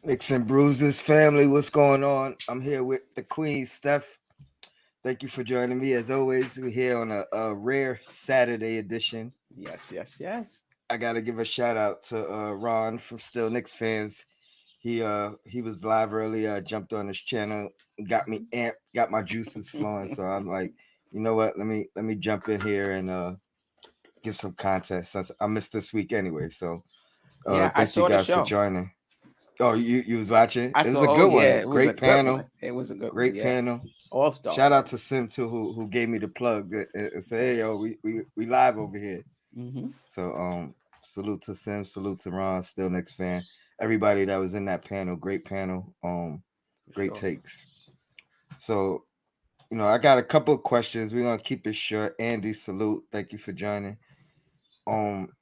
Nicks and Bruises family, what's going on? I'm here with the Queen, Steph. Thank you for joining me. As always, we're here on a rare Saturday edition. Yes, yes, yes. I gotta give a shout out to Ron from Still Knicks fans. He was live earlier. I jumped on his channel, got me amped, got my juices flowing. So I'm like, you know what? Let me jump in here and give some content since I missed this week anyway. So Yeah, I thank you saw the guys for show. joining. Oh, you was watching? I It was saw. a Oh good yeah, one. it was a Great good one. panel. It was a good one. Great Yeah, panel. all star Shout out panel. to Sim too, who gave me the plug and say, "Hey yo, we live over here." Mm-hmm. So salute to Sim, salute to Ron, still next fan, everybody that was in that panel. Great panel. For Great sure. takes. So I got a couple of questions. We're gonna keep it short. Andy, salute. Thank you for joining. Um,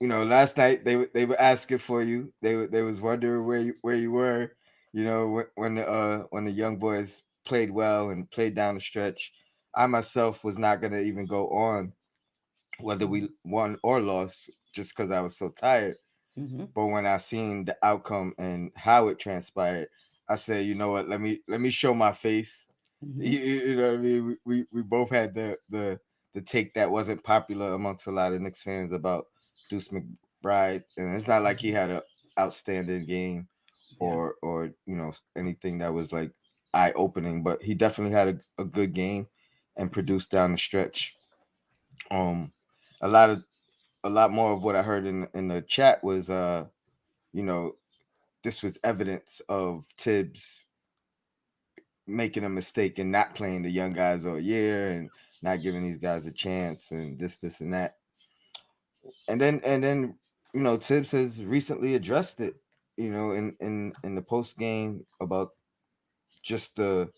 last night they were asking for you. They was wondering where you were. When the young boys played well and played down the stretch. I myself was not gonna even go on whether we won or lost just because I was so tired. Mm-hmm. But when I seen the outcome and how it transpired, I said, you know what? Let me show my face. Mm-hmm. You know what I mean? We both had the take that wasn't popular amongst a lot of Knicks fans about Deuce McBride, and it's not like he Mm-hmm. had a outstanding game Yeah. or anything that was like eye opening, but he definitely had a good game and produced down the stretch. Um, a lot of a lot more of what I heard in the chat was you know this was evidence of Tibbs making a mistake and not playing the young guys all year and not giving these guys a chance and this and that. And then Tibbs has recently addressed it, in the post game about just the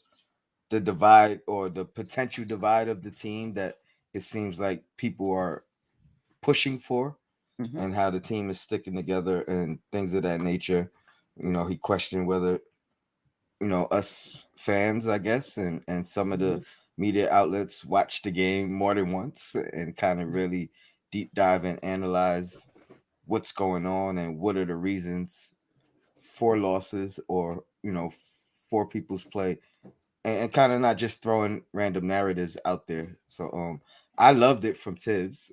divide or the potential divide of the team that it seems like people are pushing for Mm-hmm. and how the team is sticking together and things of that nature. He questioned whether us fans, I guess, and some of Mm-hmm. the media outlets watch the game more than once and kind of really deep dive and analyze what's going on and what are the reasons for losses or for people's play, and kind of not just throwing random narratives out there. So I loved it from Tibbs.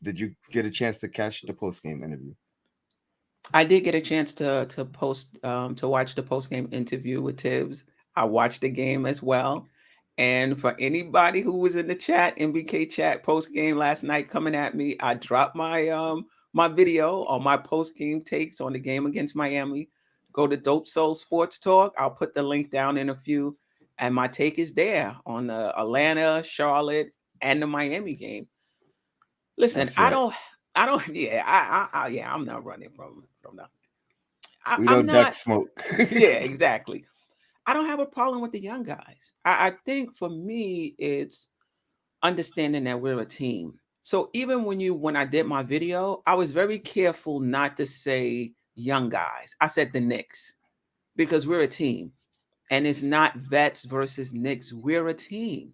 Did you get a chance to catch the post game interview? I did get a chance to watch the post game interview with Tibbs. I watched the game as well. And for anybody who was in the chat, MBK chat post game last night coming at me, I dropped my video on my post game takes on the game against Miami. Go to Dope Soul Sports Talk. I'll put the link down in a few. And my take is there on the Atlanta, Charlotte, and the Miami game. Listen, That's right. I don't, yeah, yeah, I'm not running from the We I'm don't duck not. smoke. Yeah, exactly. I don't have a problem with the young guys. I think for me, it's understanding that we're a team. So even when I did my video, I was very careful not to say young guys. I said the Knicks because we're a team, and it's not vets versus Knicks. We're a team.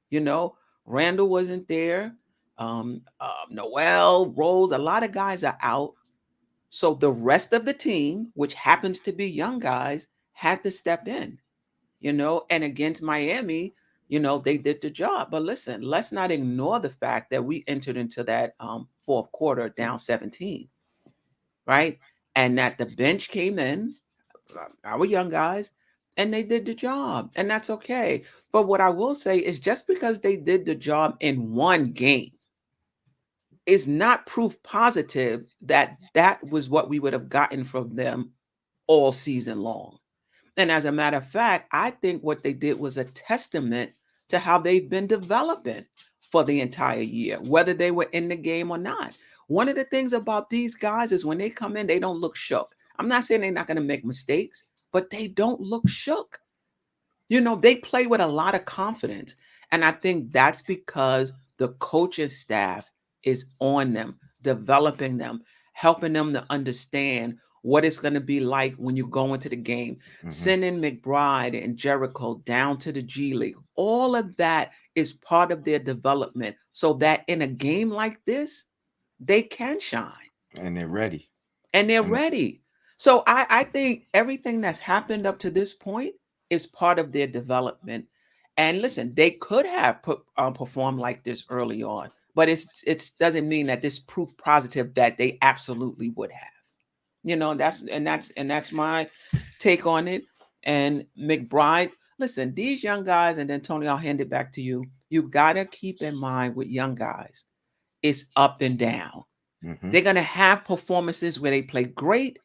You know, Randall wasn't there. Noel, Rose, a lot of guys are out. So the rest of the team, which happens to be young guys, had to step in, and against Miami, they did the job. But listen, let's not ignore the fact that we entered into that fourth quarter down 17, right? And that the bench came in, our young guys, and they did the job. And that's okay. But what I will say is just because they did the job in one game is not proof positive that that was what we would have gotten from them all season long. And as a matter of fact, I think what they did was a testament to how they've been developing for the entire year, whether they were in the game or not. One of the things about these guys is when they come in, they don't look shook. I'm not saying they're not going to make mistakes, but they don't look shook. They play with a lot of confidence. And I think that's because the coaching staff is on them, developing them, helping them to understand what it's going to be like when you go into the game, Hmm. sending McBride and Jericho down to the G League. All of that is part of their development so that in a game like this, they can shine And they're ready. and they're And ready. So I think everything that's happened up to this point is part of their development. And listen, they could have performed like this early on, but it doesn't mean that this proof positive that they absolutely would have. That's my take on it. And McBride, listen, these young guys, and then Tony, I'll hand it back to you. You gotta keep in mind with young guys, it's up and down. Mm-hmm. They're going to have performances where they play great,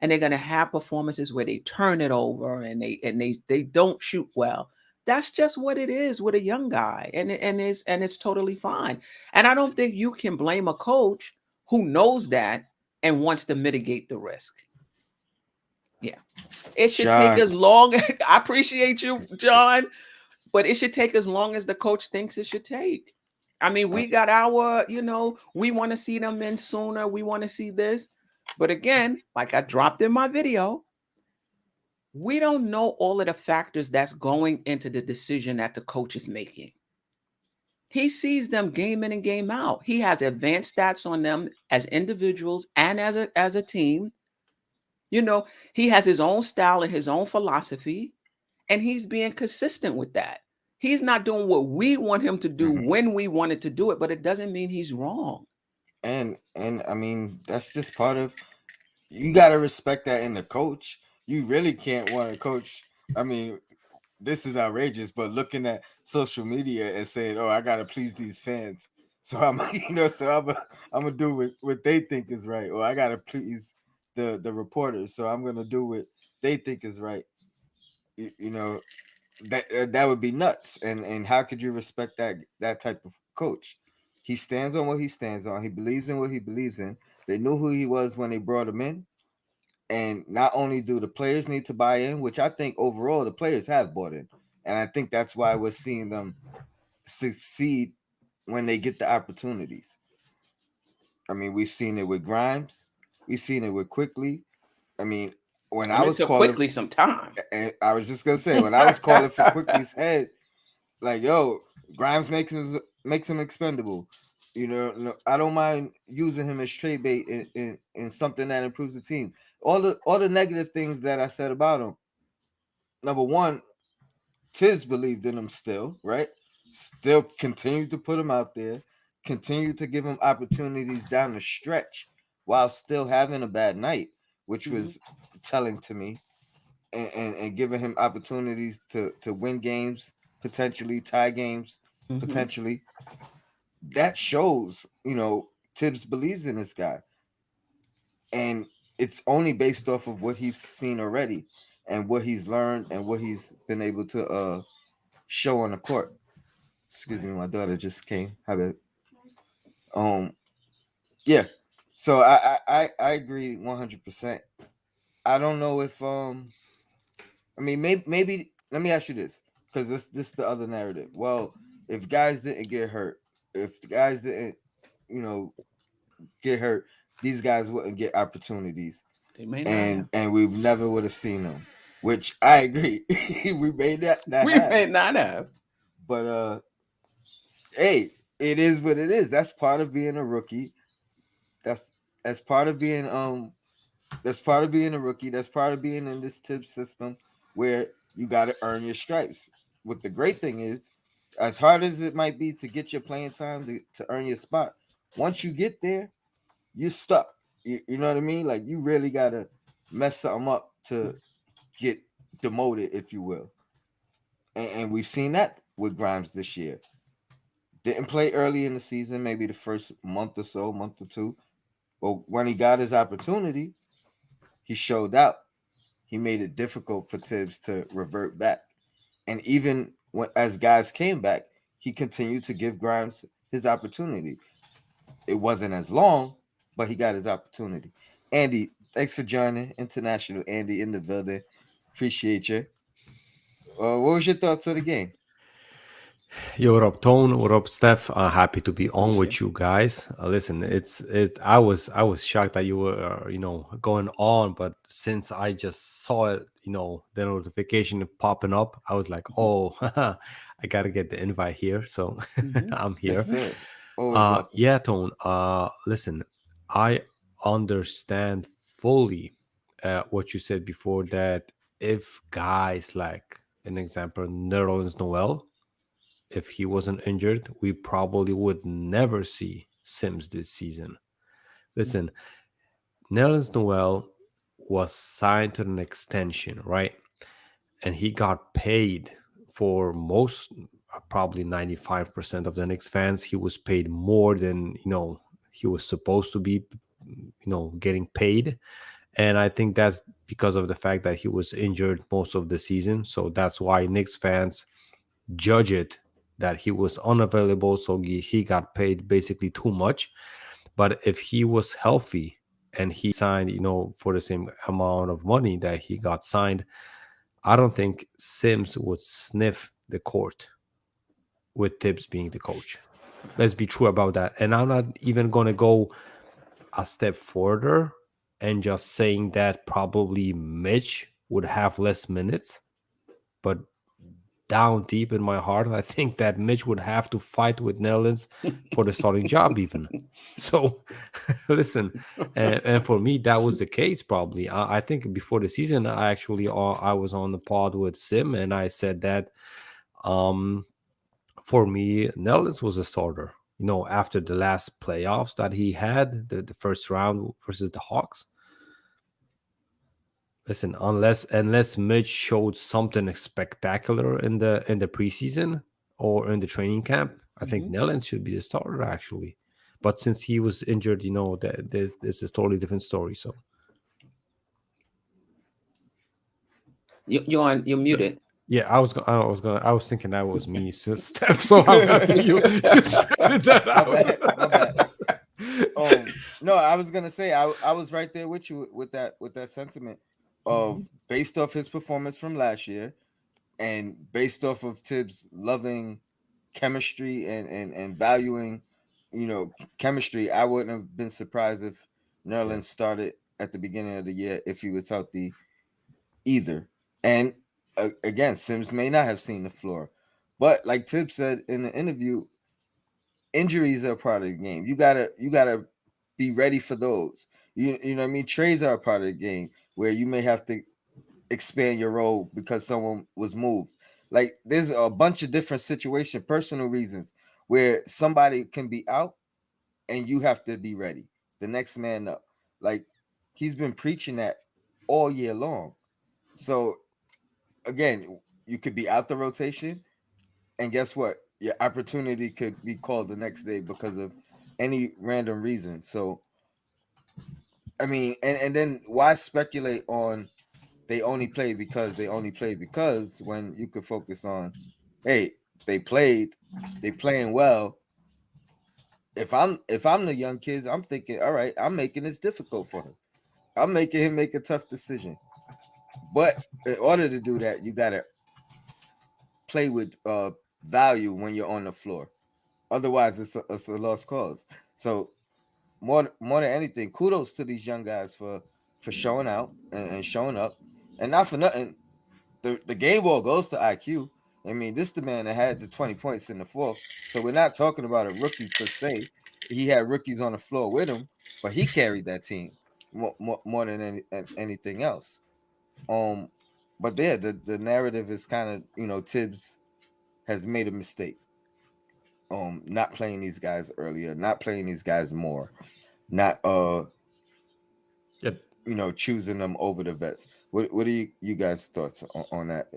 and they're going to have performances where they turn it over and they don't shoot well. That's just what it is with a young guy, and it's totally fine. And I don't think you can blame a coach who knows that and wants to mitigate the risk. Yeah, it should take John, as long. I appreciate you, John, but it should take as long as the coach thinks it should take. I mean, uh, we got we want to see them in sooner. We want to see this. But again, like I dropped in my video, we don't know all of the factors that's going into the decision that the coach is making. He sees them game in and game out. He has advanced stats on them as individuals and as a team. You know, he has his own style and his own philosophy, and he's being consistent with that. He's not doing what we want him to do mhm. when we wanted to do it, but it doesn't mean he's wrong. And I mean that's just part of, you got to respect that in the coach. You really can't want a coach. I mean, this is outrageous, but looking at social media and saying, "Oh, I gotta please these fans," so I'm, I'm gonna do what they think is right, or I gotta please the reporters, so I'm gonna do what they think is right. You know, that would be nuts. And how could you respect that type of coach? He stands on what he stands on. He believes in what he believes in. They knew who he was when they brought him in. And not only do the players need to buy in, which I think overall the players have bought in, and I think that's why we're seeing them succeed when they get the opportunities. I mean, we've seen it with Grimes, we've seen it with Quickly. I mean, when I And it was took calling, quickly some time. and I was just gonna say, when I was calling for Quickly's head, like, yo, Grimes makes him expendable. No, I don't mind using him as trade bait in something that improves the team. All the negative things that I said about him. Number one, Thibs believed in him still, right? Still continued to put him out there, continued to give him opportunities down the stretch while still having a bad night, which Hmm. was telling to me, and giving him opportunities to win games, potentially tie games, Hmm. potentially. That shows, Tibbs believes in this guy, and it's only based off of what he's seen already, and what he's learned, and what he's been able to show on the court. Excuse me, my daughter just came. Have it. Um, yeah. So I agree 100%. I don't know if I mean, maybe let me ask you this, because this is the other narrative. Well, if guys didn't get hurt, if the guys didn't, you know, get hurt, these guys wouldn't get opportunities, They may not and have. and we never would have seen them. Which I agree, we may not We have, may not have. but hey, it is what it is. That's part of being a rookie. That's that's part of being That's part of being a rookie. That's part of being in this tip system where you got to earn your stripes. What the great thing is, as hard as it might be to get your playing time to earn your spot, once you get there, you're stuck. You know what I mean? Like, you really got to mess something up to get demoted, if you will. And we've seen that with Grimes this year. Didn't play early in the season, maybe the first month or so, month or two. But when he got his opportunity, he showed out. He made it difficult for Tibbs to revert back. And even as guys came back, he continued to give Grimes his opportunity. It wasn't as long, but he got his opportunity. Andy, thanks for joining. International Andy in the building. Appreciate you. What was your thoughts of the game? Yo, what up, Tone? What up, Steph? Happy to be on Okay. with you guys. Listen, I was shocked that you were going on, but since I just saw it, the notification popping up, I was like, Hmm. oh, I gotta get the invite here, so Hmm. I'm Yes, here. sir. Always welcome. Yeah, Tone. Listen, I understand fully what you said before, that if guys like an example, Nerlens Noel, if he wasn't injured, we probably would never see Sims this season. Listen, Nerlens Noel was signed to an extension, right? And he got paid for most, probably 95% of the Knicks fans. He was paid more than, he was supposed to be, getting paid. And I think that's because of the fact that he was injured most of the season. So that's why Knicks fans judge it that he was unavailable. So he got paid basically too much. But if he was healthy and he signed, for the same amount of money that he got signed, I don't think Sims would sniff the court with Thibs being the coach. Let's be true about that. And I'm not even going to go a step further and just saying that probably Mitch would have less minutes. But down deep in my heart, I think that Mitch would have to fight with Nellens for the starting job, even. So, listen, and for me, that was the case. Probably, I think before the season, I was on the pod with Sim, and I said that, um, for me, Nellens was a starter. After the last playoffs that he had, the first round versus the Hawks. Listen, unless Mitch showed something spectacular in the preseason or in the training camp, I think Mhm. Nellens should be the starter actually. But since he was injured, that this is a totally different story. So You're muted. yeah, I was thinking that was me, Steph. So I'm happy you straightened that My bad. My bad. out. No, I was gonna say I was right there with you with that sentiment of Mhm. based off his performance from last year and based off of Tibbs loving chemistry and valuing, chemistry. I wouldn't have been surprised if Yeah. Nerlens started at the beginning of the year if he was healthy either. And again, Sims may not have seen the floor, but like Tibbs said in the interview, injuries are a part of the game. You gotta be ready for those. You know what I mean? Trades are a part of the game where you may have to expand your role because someone was moved. Like there's a bunch of different situations, personal reasons where somebody can be out and you have to be ready. The next man up. Like he's been preaching that all year long. So again, you could be out the rotation and guess what? Your opportunity could be called the next day because of any random reason. So I mean, and then why speculate on they only play because when you could focus on, hey, they played, they playing well. If I'm the young kids, I'm thinking, all right, I'm making this difficult for him. I'm making him make a tough decision. But in order to do that, you gotta play with value when you're on the floor. Otherwise, it's a lost cause. So more than anything, kudos to these young guys for showing out and showing up, and not for nothing. The game ball goes to IQ. I mean, this the man that had the 20 points in the fourth. So we're not talking about a rookie per se. He had rookies on the floor with him, but he carried that team more than anything else. Um, but there, the narrative is kind of Tibbs has made a mistake. Not playing these guys earlier, not playing these guys more, not Yeah. choosing them over the vets. What are you guys thoughts on that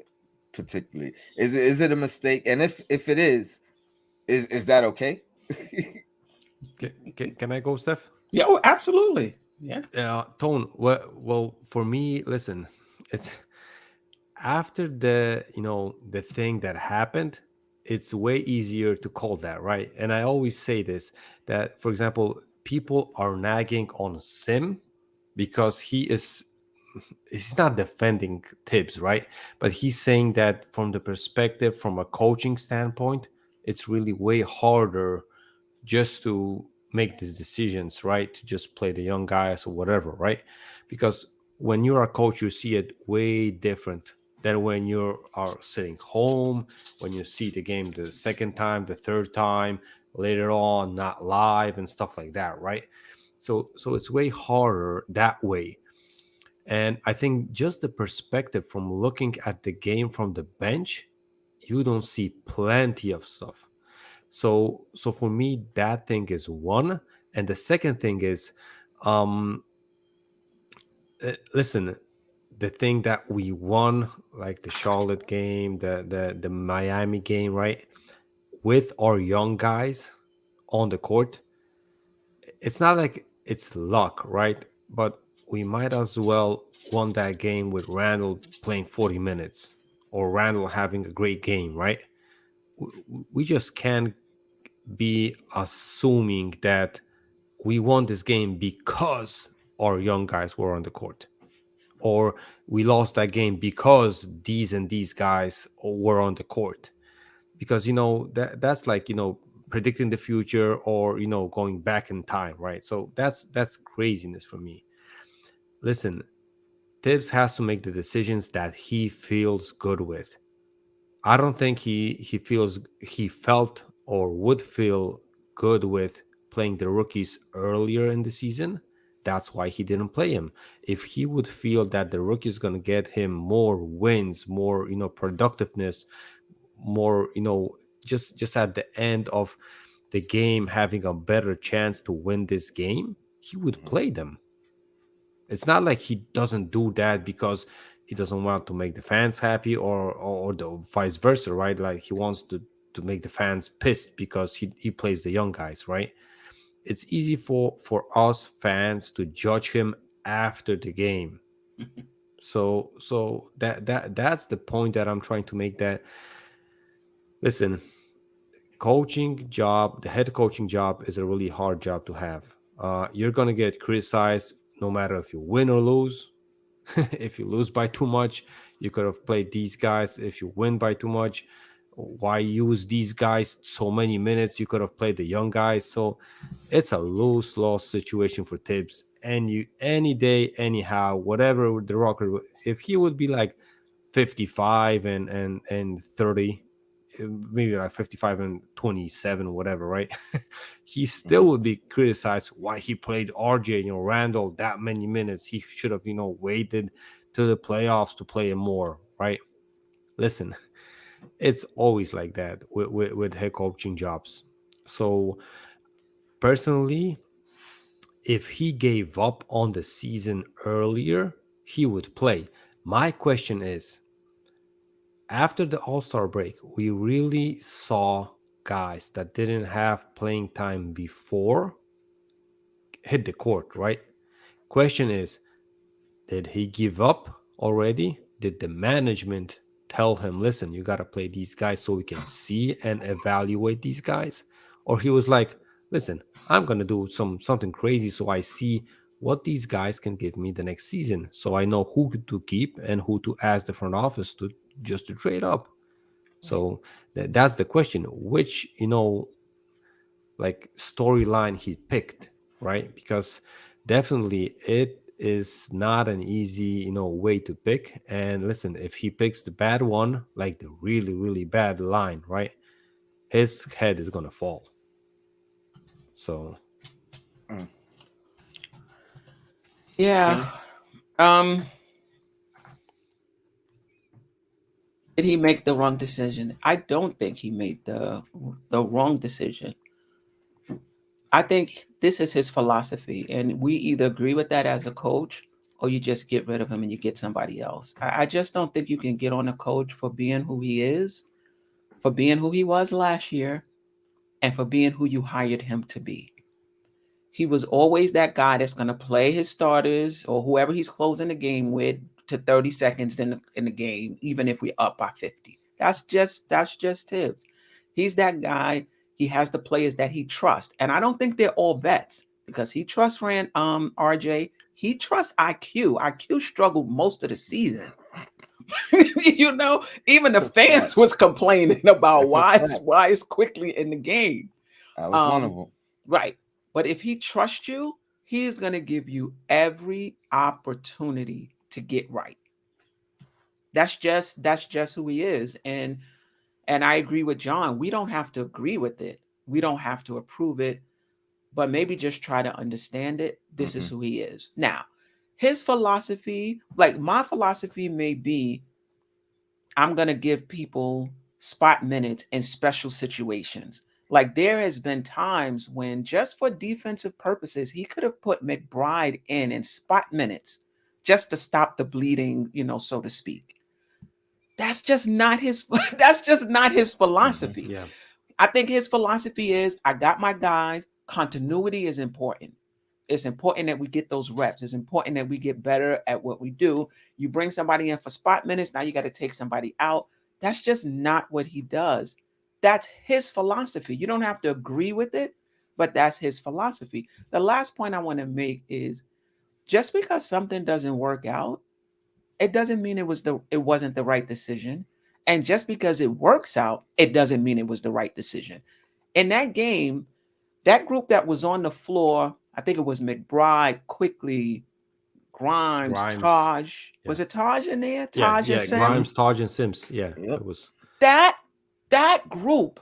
particularly? Is it a mistake? And if it is that okay? Can I go, Steph? Yeah, oh, absolutely. Yeah. Tone. Well, for me, listen, it's after the thing that happened, it's way easier to call that, right? And I always say this, that for example, people are nagging on Sim because he's not defending Tibbs, right? But he's saying that from the perspective, from a coaching standpoint, it's really way harder just to make these decisions, right? To just play the young guys or whatever, right? Because when you're a coach, you see it way different than when you are sitting home, when you see the game the second time, the third time, later on, not live and stuff like that, right? So it's way harder that way. And I think just the perspective from looking at the game from the bench, you don't see plenty of stuff. So for me, that thing is one. And the second thing is, um, listen, the thing that we won, like the Charlotte game, the Miami game, right? With our young guys on the court, it's not like it's luck, right? But we might as well won that game with Randall playing 40 minutes or Randall having a great game, right? We just can't be assuming that we won this game because our young guys were on the court, or we lost that game because these and these guys were on the court. Because that's like predicting the future, or going back in time, right? So that's craziness for me. Listen, Tibbs has to make the decisions that he feels good with. I don't think he felt or would feel good with playing the rookies earlier in the season. That's why he didn't play him. If he would feel that the rookie is going to get him more wins, more productiveness, more just at the end of the game having a better chance to win this game, he would Mhm. play them. It's not like he doesn't do that because he doesn't want to make the fans happy, or the vice versa, right? Like he wants to make the fans pissed because he plays the young guys, right? It's easy for us fans to judge him after the game. So that's the point that I'm trying to make. That, listen, coaching job, the head coaching job is a really hard job to have. You're gonna get criticized no matter if you win or lose. If you lose by too much, you could have played these guys. If you win by too much, why use these guys so many minutes? You could have played the young guys. So it's a lose loss situation for Tibbs. And you, any day, anyhow, whatever the Rocket, if he would be like 55 and 30, maybe like 55 and 27, whatever, right? He still Mhm. would be criticized why he played RJ, Randall that many minutes. He should have, waited to the playoffs to play him more, right? Listen, it's always like that with head coaching jobs. So personally, if he gave up on the season earlier, he would play. My question is, after the All-Star break, we really saw guys that didn't have playing time before hit the court, right? Question is, did he give up already? Did the management tell him, listen, you got to play these guys so we can see and evaluate these guys? Or he was like, listen, I'm going to do something crazy so I see what these guys can give me the next season, so I know who to keep and who to ask the front office to just to trade up. So that's the question. Which, like storyline he picked, right? Because definitely it is not an easy, way to pick. And listen, if he picks the bad one, like the really, really bad line, right? His head is gonna fall. So Mm. Yeah. Kenny? Um, did he make the wrong decision? I don't think he made the wrong decision. I think this is his philosophy, and we either agree with that as a coach, or you just get rid of him and you get somebody else. I just don't think you can get on a coach for being who he is, for being who he was last year, and for being who you hired him to be. He was always that guy that's going to play his starters or whoever he's closing the game with to 30 seconds in the game, even if we're up by 50. That's just Tibbs. He's that guy. He has the players that he trusts, and I don't think they're all vets because he trusts RJ. He trusts IQ. IQ struggled most of the season. you know, even That's the a fact. fans was complaining about That's a why it's fact. why it's quickly in the game. I was one of Um, them. right. But if he trusts you, he's going to give you every opportunity to get right. That's just who he is. And I agree with John. We don't have to agree with it. We don't have to approve it, but maybe just try to understand it. This is Hmm. who he is. Now, His philosophy, like my philosophy may be, I'm going to give people spot minutes in special situations. Like there has been times when just for defensive purposes, he could have put McBride in spot minutes just to stop the bleeding, so to speak. That's just not his that's just not his Mhm. philosophy. Yeah. I think his philosophy is I got my guys, continuity is important. It's important that we get those reps. It's important that we get better at what we do. You bring somebody in for spot minutes, now you got to take somebody out. That's just not what he does. That's his philosophy. You don't have to agree with it, but that's his philosophy. The last point I want to make is just because something doesn't work out, it doesn't mean it wasn't the right decision. And just because it works out, it doesn't mean it was the right decision. In that game, that group that was on the floor, I think it was McBride, Quickly, Grimes, Grimes. Taj. Yeah. Was it Taj in there? Yeah. Taj and Yeah. Mhm. Sims? Grimes, Taj, and Sims. Yeah. Yep. It was. That that group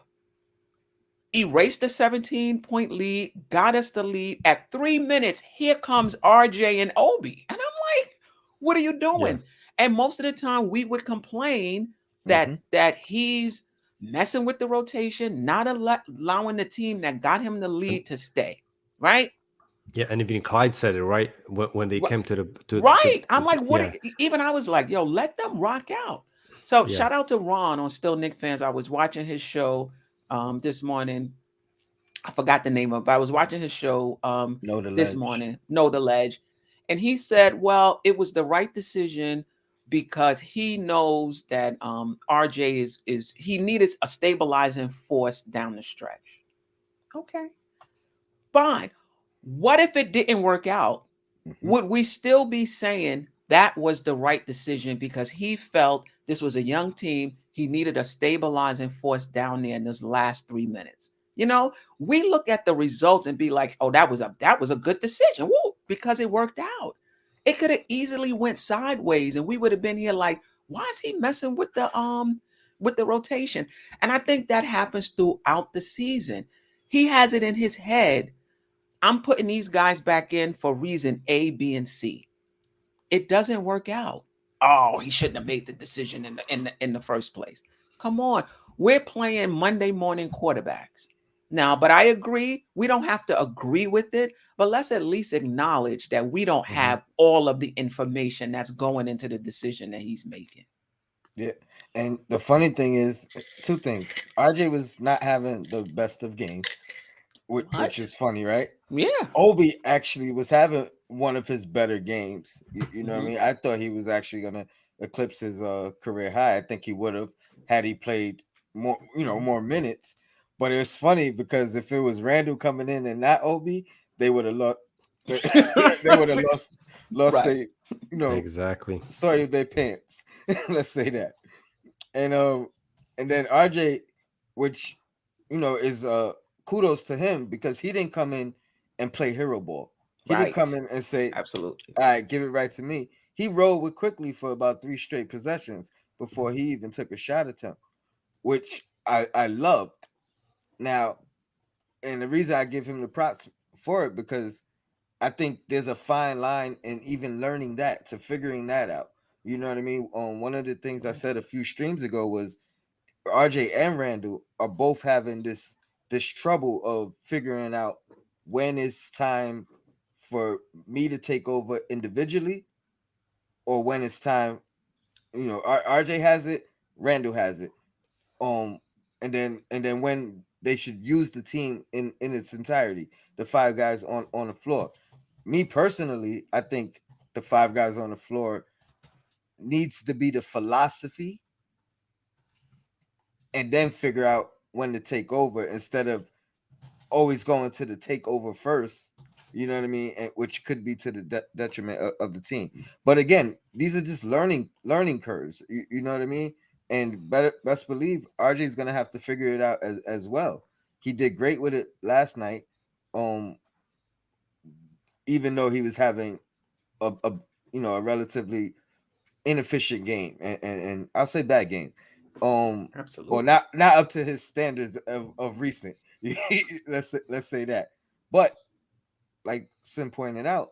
erased the 17-point lead, got us the lead. At 3 minutes, here comes RJ and Obi. And I'm like, what are you Yeah. doing? And most of the time we would complain that Mhm. that he's messing with the rotation, not allowing the team that got him the And lead to stay. Right? yeah, and even Clyde said it right when they came to the Right. I'm like, what? yeah, Even I was like, yo, let them rock out. So yeah. shout out to Ron on Still Nick Fans. I was watching his show this morning. I forgot the name of it, but I was watching his show Know the this ledge. morning, Know the Ledge. And he said, well, it was the right decision because he knows that RJ is he needed a stabilizing force down the stretch. Okay, fine. What if it didn't work out? Mhm. Would we still be saying that was the right decision because he felt this was a young team? He needed a stabilizing force down there in those last 3 minutes. We look at the results and be like, "Oh, that was a good decision." Woo, because it worked out. It could have easily went sideways, and we would have been here like, "Why is he messing with the rotation?" And I think that happens throughout the season. He has it in his head, I'm putting these guys back in for reason A, B, and C. It doesn't work out. Oh, he shouldn't have made the decision in the first place. Come on. We're playing Monday morning quarterbacks. Now, but I agree, we don't have to agree with it, but let's at least acknowledge that we don't Mhm. have all of the information that's going into the decision that he's making. Yeah. And the funny thing is, two things. RJ was not having the best of games, which What? is funny, right? Yeah. Obi actually was having one of his better games. You know what I Mhm. mean? I thought he was actually gonna eclipse his career high. I think he would have had he played more, more minutes. But it's funny because if it was Randall coming in and not Obi, they would have lost. They, they would have lost Right. their, Exactly. soiled their pants. Let's say that. And then RJ, which is kudos to him because he didn't come in and play hero ball. He didn't come Right. in and say, Absolutely. "All right, give it right to me." He rolled with quickly for about three straight possessions before he even took a shot attempt, which I loved. Now, and the reason I give him the props for it because I think there's a fine line in even learning that to figuring that out. You know what I mean? One of the things I said a few streams ago was RJ and Randall are both having this trouble of figuring out when it's time for me to take over individually or when it's time, RJ has it, Randall has it. Um and then when they should use the team in its entirety, the five guys on the floor. Me personally, I think the five guys on the floor needs to be the philosophy and then figure out when to take over instead of always going to the takeover first. You know what I mean? And, which could be to the detriment of the team. But again, these are just learning curves. You know what I mean? And best believe RJ is gonna have to figure it out as well. He did great with it last night. Um, even though he was having a a relatively inefficient game and I'll say bad game. Or Absolutely. not up to his standards of recent. let's say that. But like Sim pointed out,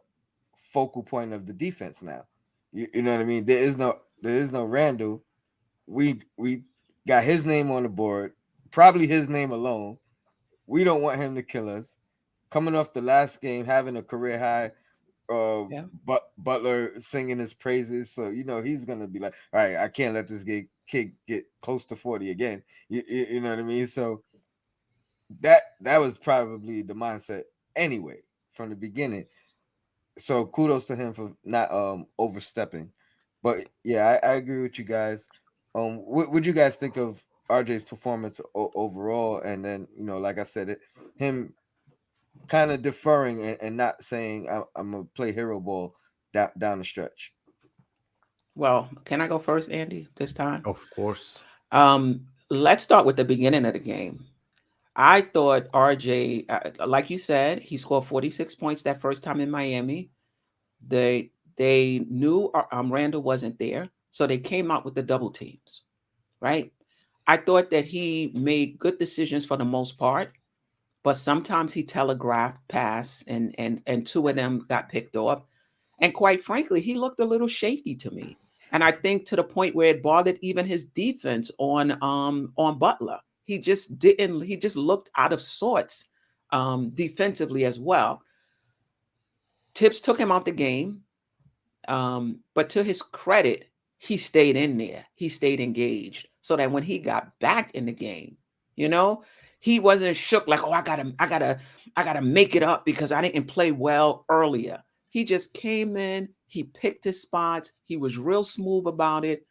focal point of the defense now. You know what I mean? There is no Randall. We got his name on the board, probably his name alone. We don't want him to kill us. Coming off the last game, having a career high, Yeah. but Butler singing his praises, so he's gonna be like, all right, I can't let this kid get close to 40 again. You know what I mean? So that was probably the mindset anyway from the beginning. So kudos to him for not overstepping. But yeah, I agree with you guys. What would you guys think of RJ's performance overall? And then like I said, him kind of deferring and not saying I'm gonna play hero ball down the stretch. Well, can I go first, Andy, this time? Of course. Um, let's start with the beginning of the game. I thought RJ, like you said, he scored 46 points that first time in Miami. They knew Randall wasn't there, so they came out with the double teams, right? I thought that he made good decisions for the most part, but sometimes he telegraphed pass, and two of them got picked off. And quite frankly, he looked a little shaky to me. And I think to the point where it bothered even his defense on Butler. He just didn't. He just looked out of sorts defensively as well. Tibbs took him out the game. But to his credit, he stayed in there. He stayed engaged so that when he got back in the game, you know, he wasn't shook like, oh, I gotta make it up because I didn't play well earlier. He just came in, he picked his spots, he was real smooth about it.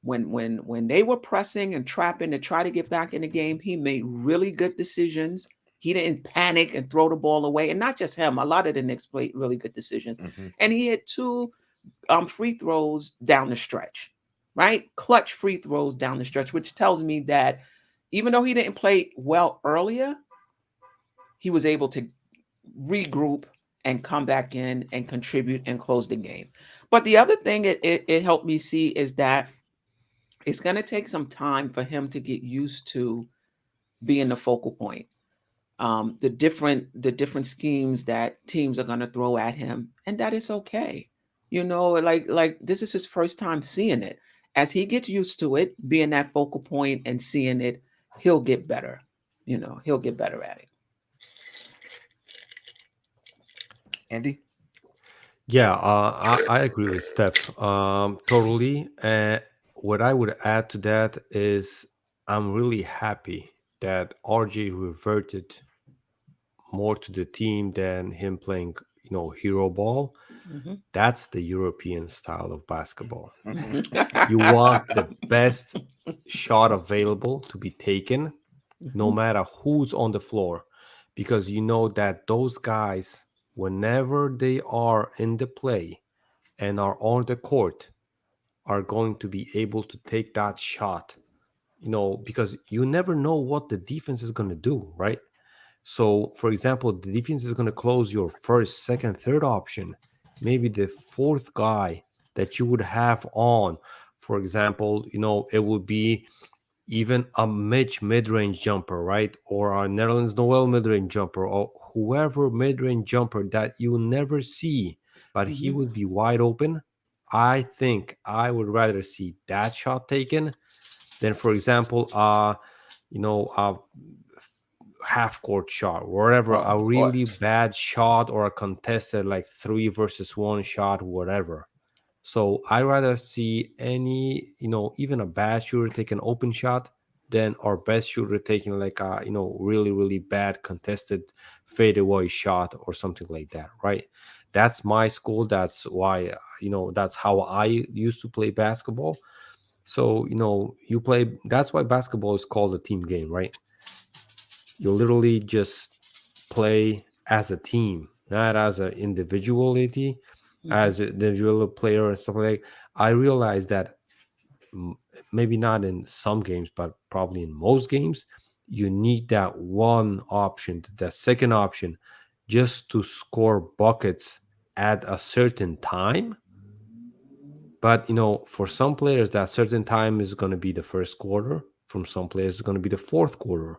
When they were pressing and trapping to try to get back in the game, he made really good decisions. He didn't panic and throw the ball away. And not just him, a lot of the Knicks played really good decisions. Mm-hmm. And he had two free throws down the stretch, right? Clutch free throws down the stretch, which tells me that even though he didn't play well earlier, he was able to regroup and come back in and contribute and close the game. But the other thing it helped me see is that it's going to take some time for him to get used to being the focal point. The different schemes that teams are going to throw at him, and that is okay. Like this is his first time seeing it. As he gets used to it, being that focal point and seeing it, he'll get better. He'll get better at it. Andy? Yeah, I agree with Steph totally. What I would add to that is I'm really happy that RJ reverted more to the team than him playing, hero ball. Mhm. That's the European style of basketball. You want Mhm. the best shot available to be taken, no matter who's on the floor, because you know that those guys, whenever they are in the play and are on the court, are going to be able to take that shot, because you never know what the defense is going to do, right? So, for example, the defense is going to close your first, second, third option, maybe the fourth guy that you would have on. For example, it would be even a Mitch mid-range jumper, right? Or a Netherlands Noel mid-range jumper, or whoever mid-range jumper that you never see, but he Mhm. would be wide open. I think I would rather see that shot taken than, for example, a half court shot, whatever, Oh, a of really course. bad shot or a contested like 3 versus 1 shot, whatever. So I rather see any, even a bad shooter take an open shot than our best shooter taking like a, really, really bad contested fadeaway shot or something like that, right? That's my school. That's why, that's how I used to play basketball. So, that's why basketball is called a team game, right? You literally just play as a team, not as an individuality, Mhm. as an individual player and stuff like that. I realize that m- maybe not in some games, but probably in most games, you need that one option, that second option, just to score buckets at a certain time. But for some players, that certain time is going to be the first quarter. From some players, it's going to be the fourth quarter.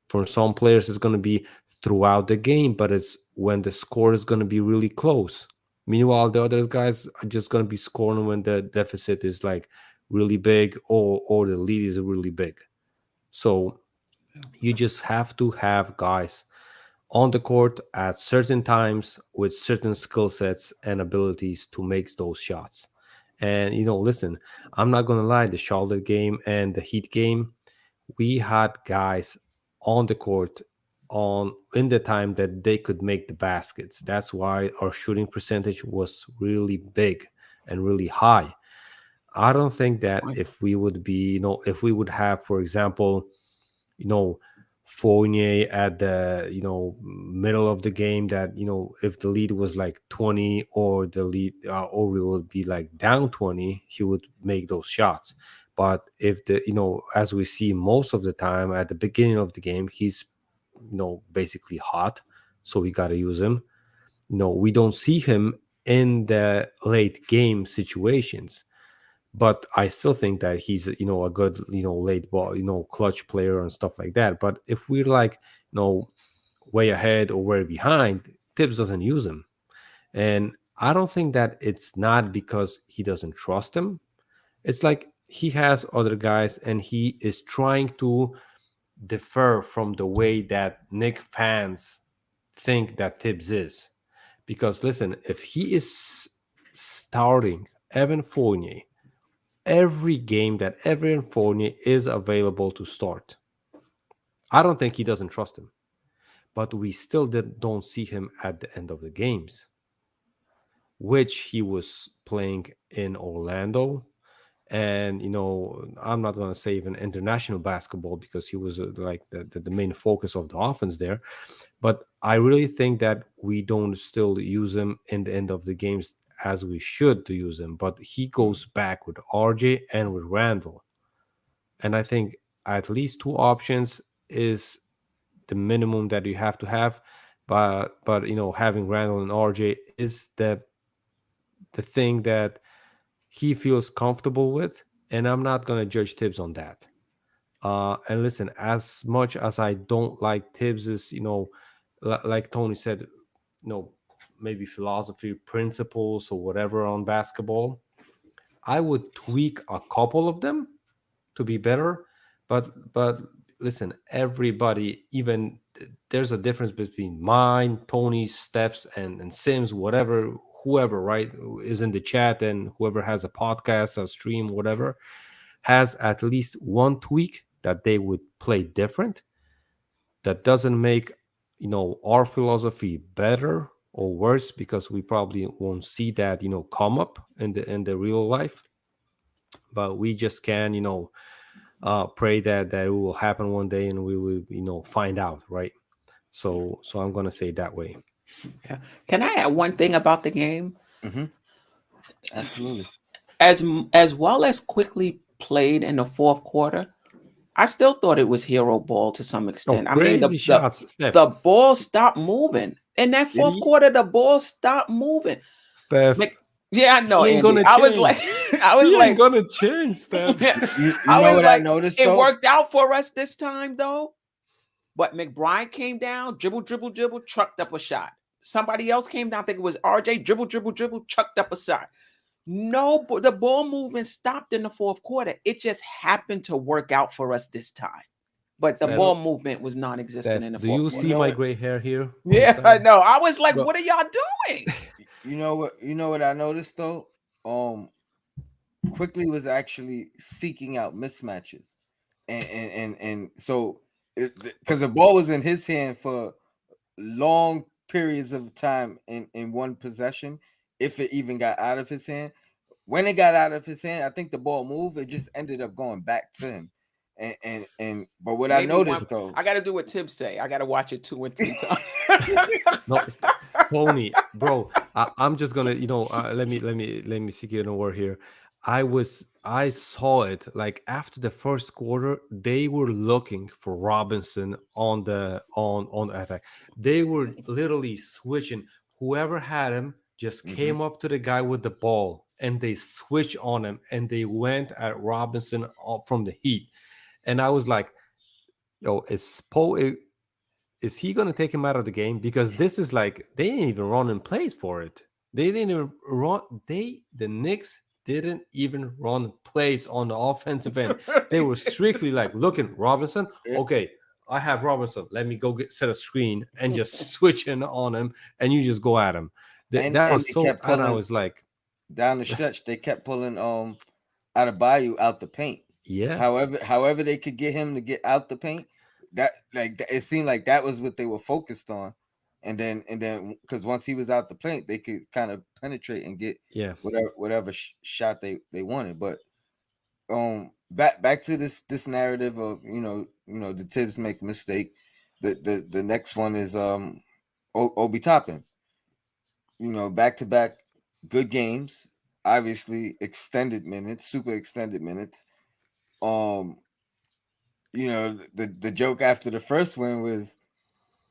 For some players, it's going to be throughout the game, but it's when the score is going to be really close. Meanwhile, the other guys are just gonna be scoring when the deficit is like really big, or the lead is really big. So you just have to have guys on the court at certain times with certain skill sets and abilities to make those shots. And listen, I'm not gonna lie, the Charlotte game and the Heat game, we had guys on the court on in the time that they could make the baskets. That's why our shooting percentage was really big and really high. I don't think that Point. if we would be, if we would have, for example, you know, Fournier at the middle of the game, that if the lead was like 20, or the lead or we would be like down 20, he would make those shots. But if the as we see most of the time at the beginning of the game, he's basically hot, so we got to use him. We don't see him in the late game situations, but I still think that he's a good late ball clutch player and stuff like that. But if we're like way ahead or way behind, Tibbs doesn't use him, and I don't think that it's not because he doesn't trust him. It's like he has other guys and he is trying to differ from the way that Nick fans think that Tibbs is. Because listen, if he is starting Evan Fournier every game that Evan Fournier is available to start, I don't think he doesn't trust him. But we still don't see him at the end of the games, which he was playing in Orlando. And I'm not going to say even international basketball, because he was like the main focus of the offense there. But I really think that we don't still use him in the end of the games as we should to use him. But he goes back with RJ and with Randall, and I think at least two options is the minimum that you have to have. But having Randall and RJ is the thing that he feels comfortable with, and I'm not gonna judge Tibbs on that. And listen, as much as I don't like Tibbs's, like Tony said, maybe philosophy, principles, or whatever on basketball, I would tweak a couple of them to be better. But listen, everybody, even there's a difference between mine, Tony's, Steph's, and Sims, whatever, whoever, right, is in the chat, and whoever has a podcast, a stream, whatever, has at least one tweak that they would play different. That doesn't make our philosophy better or worse, because we probably won't see that come up in the real life. But we just can pray that it will happen one day, and we will find out, right? So I'm gonna say it that way. Yeah. Can I add one thing about the game? Hmm. Absolutely. As well as quickly played in the fourth quarter, I still thought it was hero ball to some Oh, extent. I mean, crazy shots, Steph. the ball stopped moving in that Did fourth he? quarter. The ball stopped moving. Steph, Mc- yeah, I know, he ain't Andy. gonna I was like, change. I was He ain't like, gonna change, Steph. You I know was what I like, noticed it though? worked out for us this time though. But McBride came down, dribble, dribble, dribble, trucked up a shot. Somebody else came down, I think it was RJ, dribble, dribble, dribble, chucked up a shot. No, the ball movement stopped in the fourth quarter. It just happened to work out for us this time. But the Steph, ball movement was non-existent Steph, in the do fourth you You quarter. see know my what? gray hair here on the Yeah, I side, know. I was like, bro? what are y'all doing? You know what? You know what I noticed though? Um, Quickly was actually seeking out mismatches, and so because the ball was in his hand for long periods of time in one possession, if it even got out of his hand. When it got out of his hand, I think the ball moved. It just ended up going back to him. And but what I Maybe one. noticed though, I got to do what Tibbs say. I got to watch it 2 and 3 times. No, Tony, bro. I'm just gonna, let me see you a word here. I saw it like after the first quarter, they were looking for Robinson on the attack. They were literally switching. Whoever had him just hmm came up to the guy with the ball, and they switched on him, and they went at Robinson from the Heat. And I was like, yo, is he going to take him out of the game? Because this is like they ain't even running plays for it. They didn't even run. The Knicks didn't even run plays on the offensive end. They were strictly like, looking Robinson. Yeah. Okay, I have Robinson. Let me go set a screen and just switch in on him, and you just go at him. That And was they so. kept And I pulling was like, down the stretch. They kept pulling out of Bayou out the paint. yeah, However they could get him to get out the paint, it seemed like that was what they were focused on. And then because once he was out the paint, they could kind of penetrate and get yeah, whatever shot they wanted. But back to this narrative of the Tibbs make a mistake. The next one is Obi Toppin. Back to back good games, obviously extended minutes, super extended minutes. um the joke after the first win was,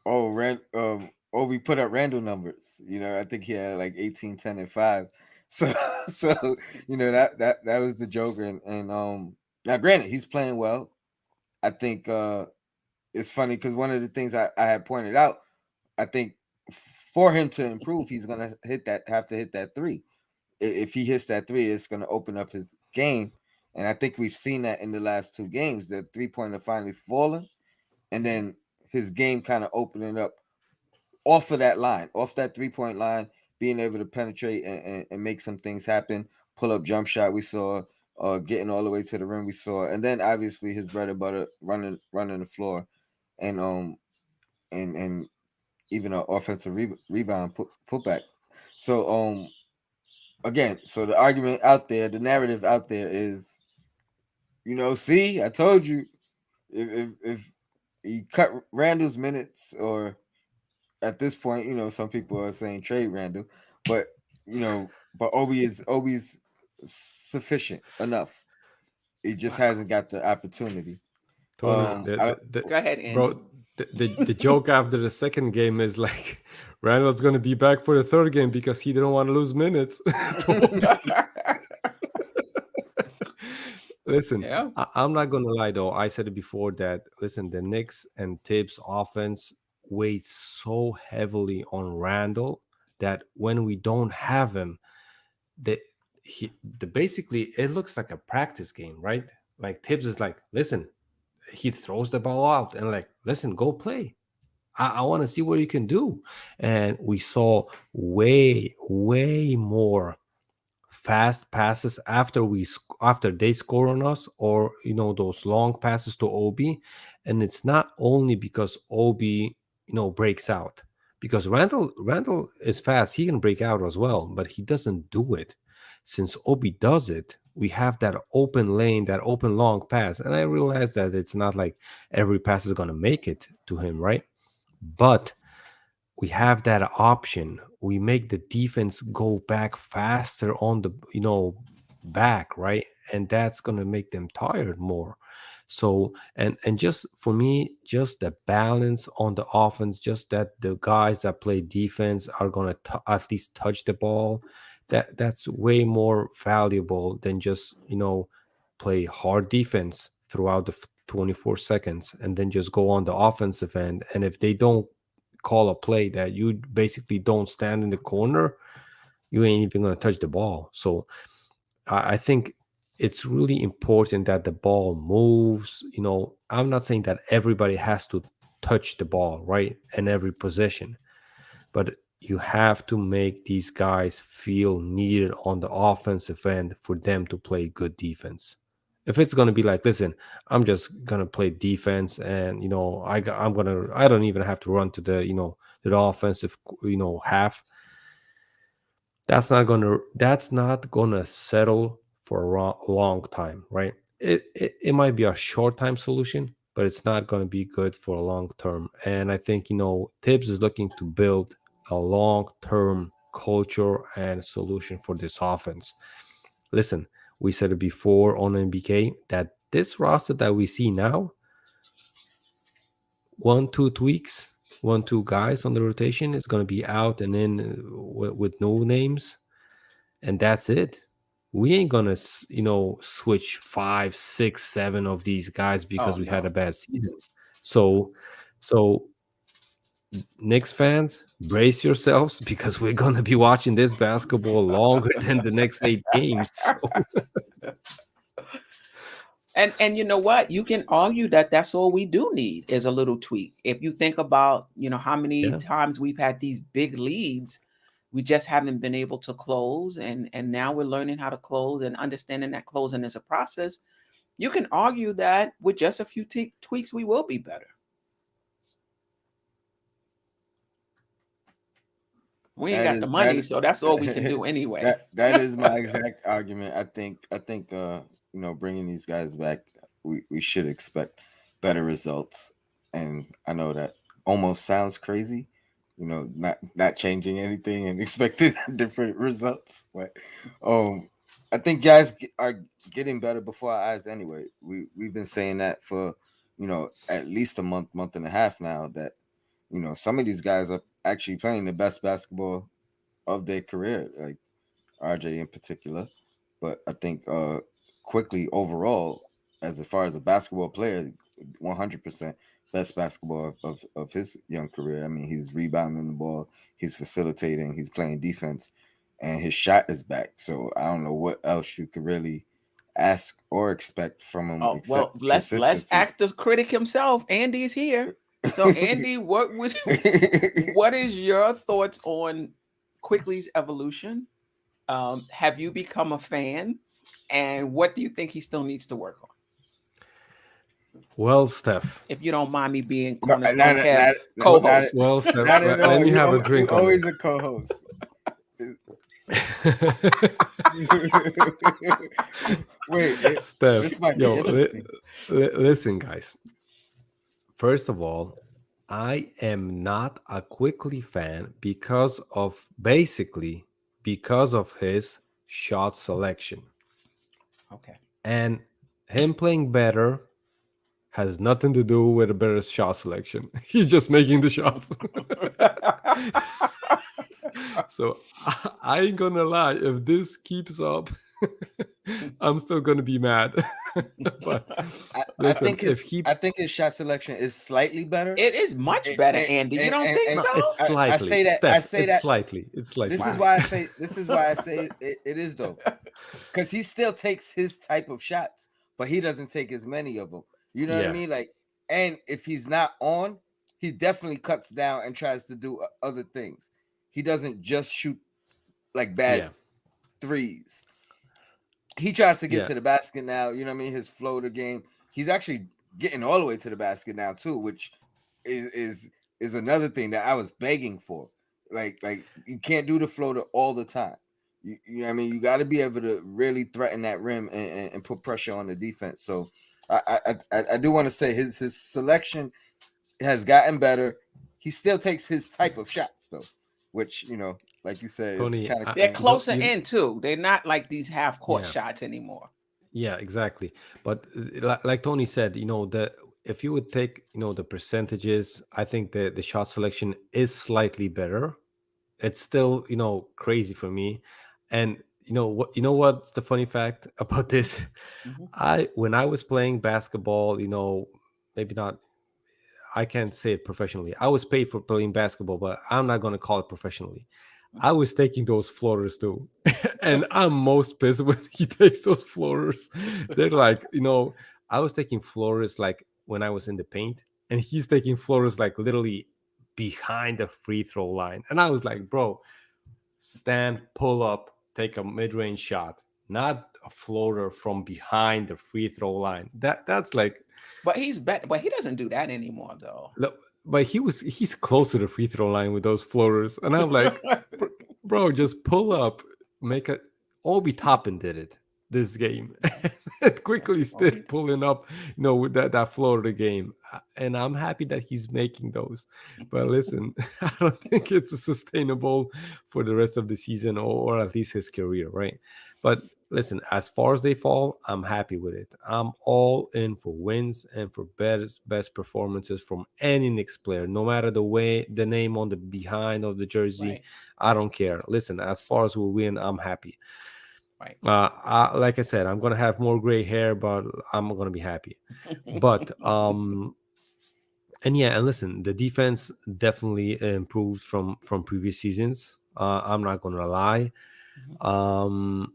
we put up Randall numbers. I think he had like 18, 10, and 5. So so that was the joke. And now granted, he's playing well. I think it's funny because one of the things I had pointed out, I think for him to improve, he's gonna have to hit that three. If he hits that three, it's gonna open up his game. And I think we've seen that in the last two games. The 3-pointer finally falling, and then his game kind of opening up off of that line, off that 3-point line, being able to penetrate and make some things happen. Pull up jump shot we saw, getting all the way to the rim we saw, and then obviously his bread and butter running the floor, and even an offensive rebound putback. So again, so the argument out there, the narrative out there is, see, I told you, if you cut Randall's minutes, or at this point, some people are saying trade Randall, but but Obi's sufficient enough. He just hasn't got the opportunity. Tony. I, Go ahead, Bro, Andy. the joke after the second game is like Randall's gonna be back for the third game because he didn't want to lose minutes to Obi. Listen, Yeah. I'm not gonna lie though. I said it before that listen, the Knicks and Tibbs offense weighs so heavily on Randall that when we don't have him, the the basically it looks like a practice game, right? Like Tibbs is like, listen, he throws the ball out and like, listen, go play. I want to see what you can do. And we saw way more fast passes after after they score on us, or those long passes to Obi. And it's not only because Obi breaks out, because Randall is fast, he can break out as well, but he doesn't do it. Since Obi does it, we have that open lane, that open long pass. And I realize that it's not like every pass is going to make it to him, right? But we have that option. We make the defense go back faster on the back, right? And that's gonna make them tired more. So and just for me, just the balance on the offense, just that the guys that play defense are gonna at least touch the ball. That's way more valuable than just play hard defense throughout the 24 seconds and then just go on the offensive end. And if they don't call a play that you basically don't stand in the corner, you ain't even going to touch the ball. So I think it's really important that the ball moves. I'm not saying that everybody has to touch the ball, right? In every possession, but you have to make these guys feel needed on the offensive end for them to play good defense. If it's going to be like, listen, I'm just going to play defense and I don't even have to run to the offensive half. That's not gonna settle for a long time, right? It might be a short time solution, but it's not going to be good for a long term. And I think Tibbs is looking to build a long term culture and solution for this offense. Listen, we said it before on NBK that this roster that we see now, 1-2 tweaks, 1-2 guys on the rotation is going to be out and in with no names, and that's it. We ain't gonna, switch 5, 6, 7 of these guys Oh because we had a no. bad season. So, so Knicks fans, brace yourselves because we're gonna be watching this basketball longer than the next 8 games. So And you know what? You can argue that that's all we do need is a little tweak. If you think about, how many yeah, times we've had these big leads, we just haven't been able to close, and now we're learning how to close and understanding that closing is a process. You can argue that with just a few tweaks, we will be better. We ain't That got is the money, that so that's all we can do anyway. that is my exact argument. I think bringing these guys back, we should expect better results. And I know that almost sounds crazy, not changing anything and expecting different results. But um, I think guys are getting better before our eyes anyway. We've been saying that for at least a month and a half now. That some of these guys are actually playing the best basketball of their career, like RJ in particular. But I think quickly overall, as far as a basketball player, 100% best basketball of his young career. I mean, he's rebounding the ball, he's facilitating, he's playing defense, and his shot is back. So I don't know what else you could really ask or expect from him Oh well, except let's consistency. act the critic himself. Andy's here. So Andy, what is your thoughts on Quickly's evolution? Have you become a fan? And what do you think he still needs to work on? well, Steph. If you don't mind me being No, Cornerstone Kev not, co-host. Well, Steph, not at let all. me You, have a you drink on always a co-host. Wait, Steph. this might be Yo, interesting. listen, guys. First of all, I am not a Quickly fan because of his shot selection. Okay. And him playing better has nothing to do with a better shot selection. He's just making the shots. So I ain't gonna lie, if this keeps up, I'm still gonna be mad. But I listen, think if his he I think his shot selection is slightly better. It is much better, Andy. You don't think no, so? it's I slightly, say that I Steph, say it's that slightly, it's slightly. Wow. this is why I say it is though, because he still takes his type of shots, but he doesn't take as many of them. You know what I Yeah, mean? Like, and if he's not on, he definitely cuts down and tries to do other things. He doesn't just shoot like bad yeah, threes. He tries to get yeah. to the basket now. You know what I mean? His floater game. He's actually getting all the way to the basket now too, which is is, is another thing that I was begging for. Like you can't do the floater all the time. You know what I mean? You got to be able to really threaten that rim and put pressure on the defense. So I do want to say his selection has gotten better. He still takes his type of shots though, which like you said, is Tony, kind of They're crazy. don't closer you? in too. They're not like these half court Yeah, shots anymore. yeah, exactly. But like Tony said, the if you would take the percentages, I think the shot selection is slightly better. It's still crazy for me. And what's the funny fact about this? Mhm. I when I was playing basketball, maybe not, I can't say it professionally. I was paid for playing basketball, but I'm not going to call it professionally. I was taking those floaters too. And I'm most pissed when he takes those floaters. They're like, I was taking floaters like when I was in the paint, and he's taking floaters like literally behind the free throw line. And I was like, bro, stand, pull up, take a mid-range shot, not a floater from behind the free throw line. That's like, But he's better. But he doesn't do that anymore, though. look, but he's close to the free throw line with those floaters, and I'm like, bro, just pull up, make a. Obi Toppin did it this game, and quickly still pulling up, with that floater game, and I'm happy that he's making those. But listen, I don't think it's sustainable for the rest of the season, or at least his career, right? But listen, as far as they fall, I'm happy with it. I'm all in for wins and for best performances from any Knicks player, no matter the name on the behind of the jersey. Right. I don't care. Listen, as far as we win, I'm happy. Right. Like I said, I'm gonna have more gray hair, but I'm gonna be happy. But And yeah, and listen, the defense definitely improved from previous seasons. I'm not gonna lie. Mhm. Um,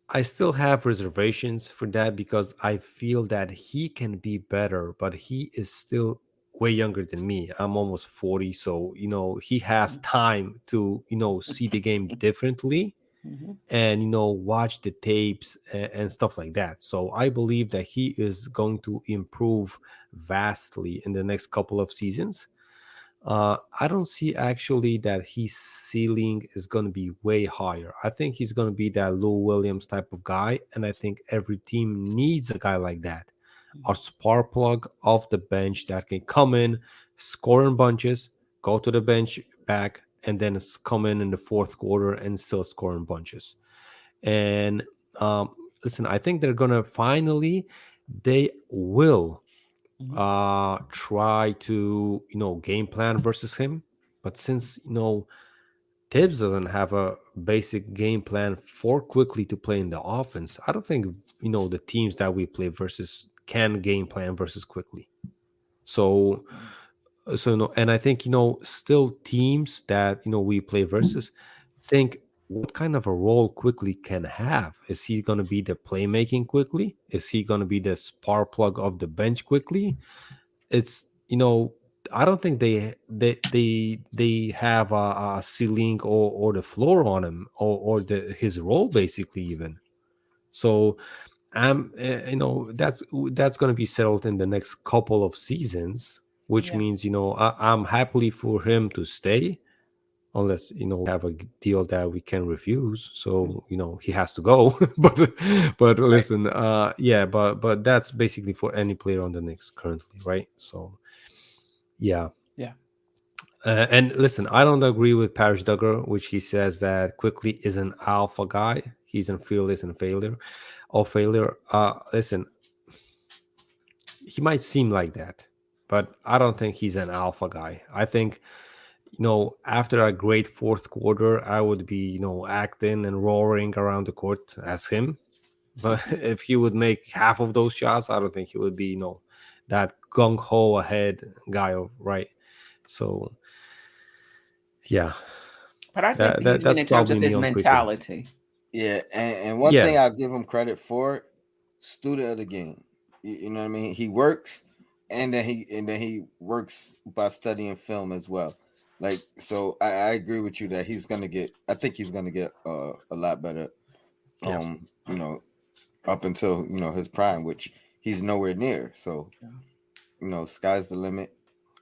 I still have reservations for that because I feel that he can be better, but he is still way younger than me. I'm almost 40, so he has time to see the game differently Mhm. and watch the tapes and stuff like that. So I believe that he is going to improve vastly in the next couple of seasons. I don't see actually that his ceiling is going to be way higher. I think he's going to be that Lou Williams type of guy, and I think every team needs a guy like that, a Mhm. spark plug off the bench that can come in, score in bunches, go to the bench back, and then come in the fourth quarter and still score in bunches. And listen, I think they're gonna finally, they will Mhm. try to game plan versus him. But since Tibbs doesn't have a basic game plan for quickly to play in the offense, I don't think the teams that we play versus can game plan versus quickly. So and I think still teams that we play versus think, what kind of a role quickly can have? Is he going to be the playmaking quickly? Is he going to be the spark plug of the bench quickly? It's I don't think they have a ceiling or the floor on him, or his role basically even. So that's going to be settled in the next couple of seasons, which Yeah. means I'm happily for him to stay, unless we have a deal that we can refuse, Mm. so he has to go. But Right. listen, yeah, but that's basically for any player on the Knicks currently, right? So yeah. Yeah. And listen, I don't agree with Parish Duggar, which he says that quickly is an alpha guy. He's in fearless and failure. Listen, he might seem like that, but I don't think he's an alpha guy. I think, after a great fourth quarter, I would be, acting and roaring around the court as him. But if he would make half of those shots, I don't think he would be, that gung ho ahead guy, right? So yeah, But I think that you mean that's in terms probably of me his on quickly. mentality. Yeah, and one Yeah, thing I'll give him credit for, student of the game. You know what I mean? He works, and then he works by studying film as well. Like, so I agree with you that he's gonna get. I think he's gonna get a lot better. yeah. You know, up until his prime, which he's nowhere near. So Yeah. sky's the limit.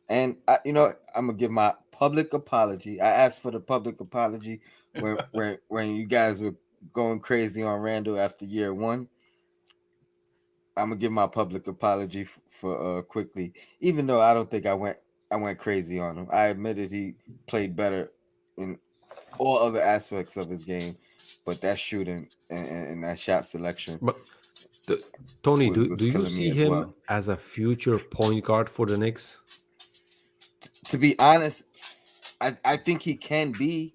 And I'm gonna give my public apology. I asked for the public apology when you guys were going crazy on Randall after year one. I'm gonna give my public apology for quickly, even though I don't think I went crazy on him. I admitted he played better in all other aspects of his game, but that shooting and that shot selection But the, Tony, was, do was you killing me see as him well. as a future point guard for the Knicks? To be honest, I think he can be,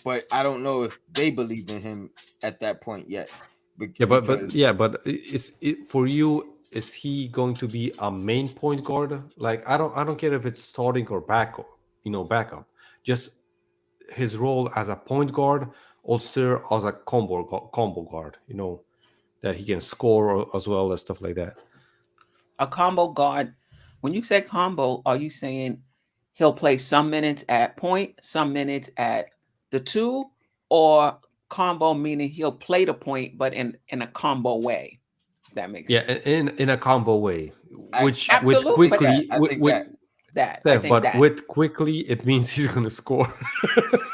but I don't know if they believe in him at that point yet. Yeah, but Because yeah, but is it for you? Is he going to be a main point guard? Like, I don't care if it's starting or backup. Just his role as a point guard, also as a combo guard. That he can score as well as stuff like that. A combo guard. When you say combo, are you saying he'll play some minutes at point, some minutes at the two, or combo meaning he'll play the point, but in a combo way? If that makes Yeah, sense. in a combo way, which with I Absolutely, think but that quickly I think with that that I Steph, think but that with quickly it means he's gonna score.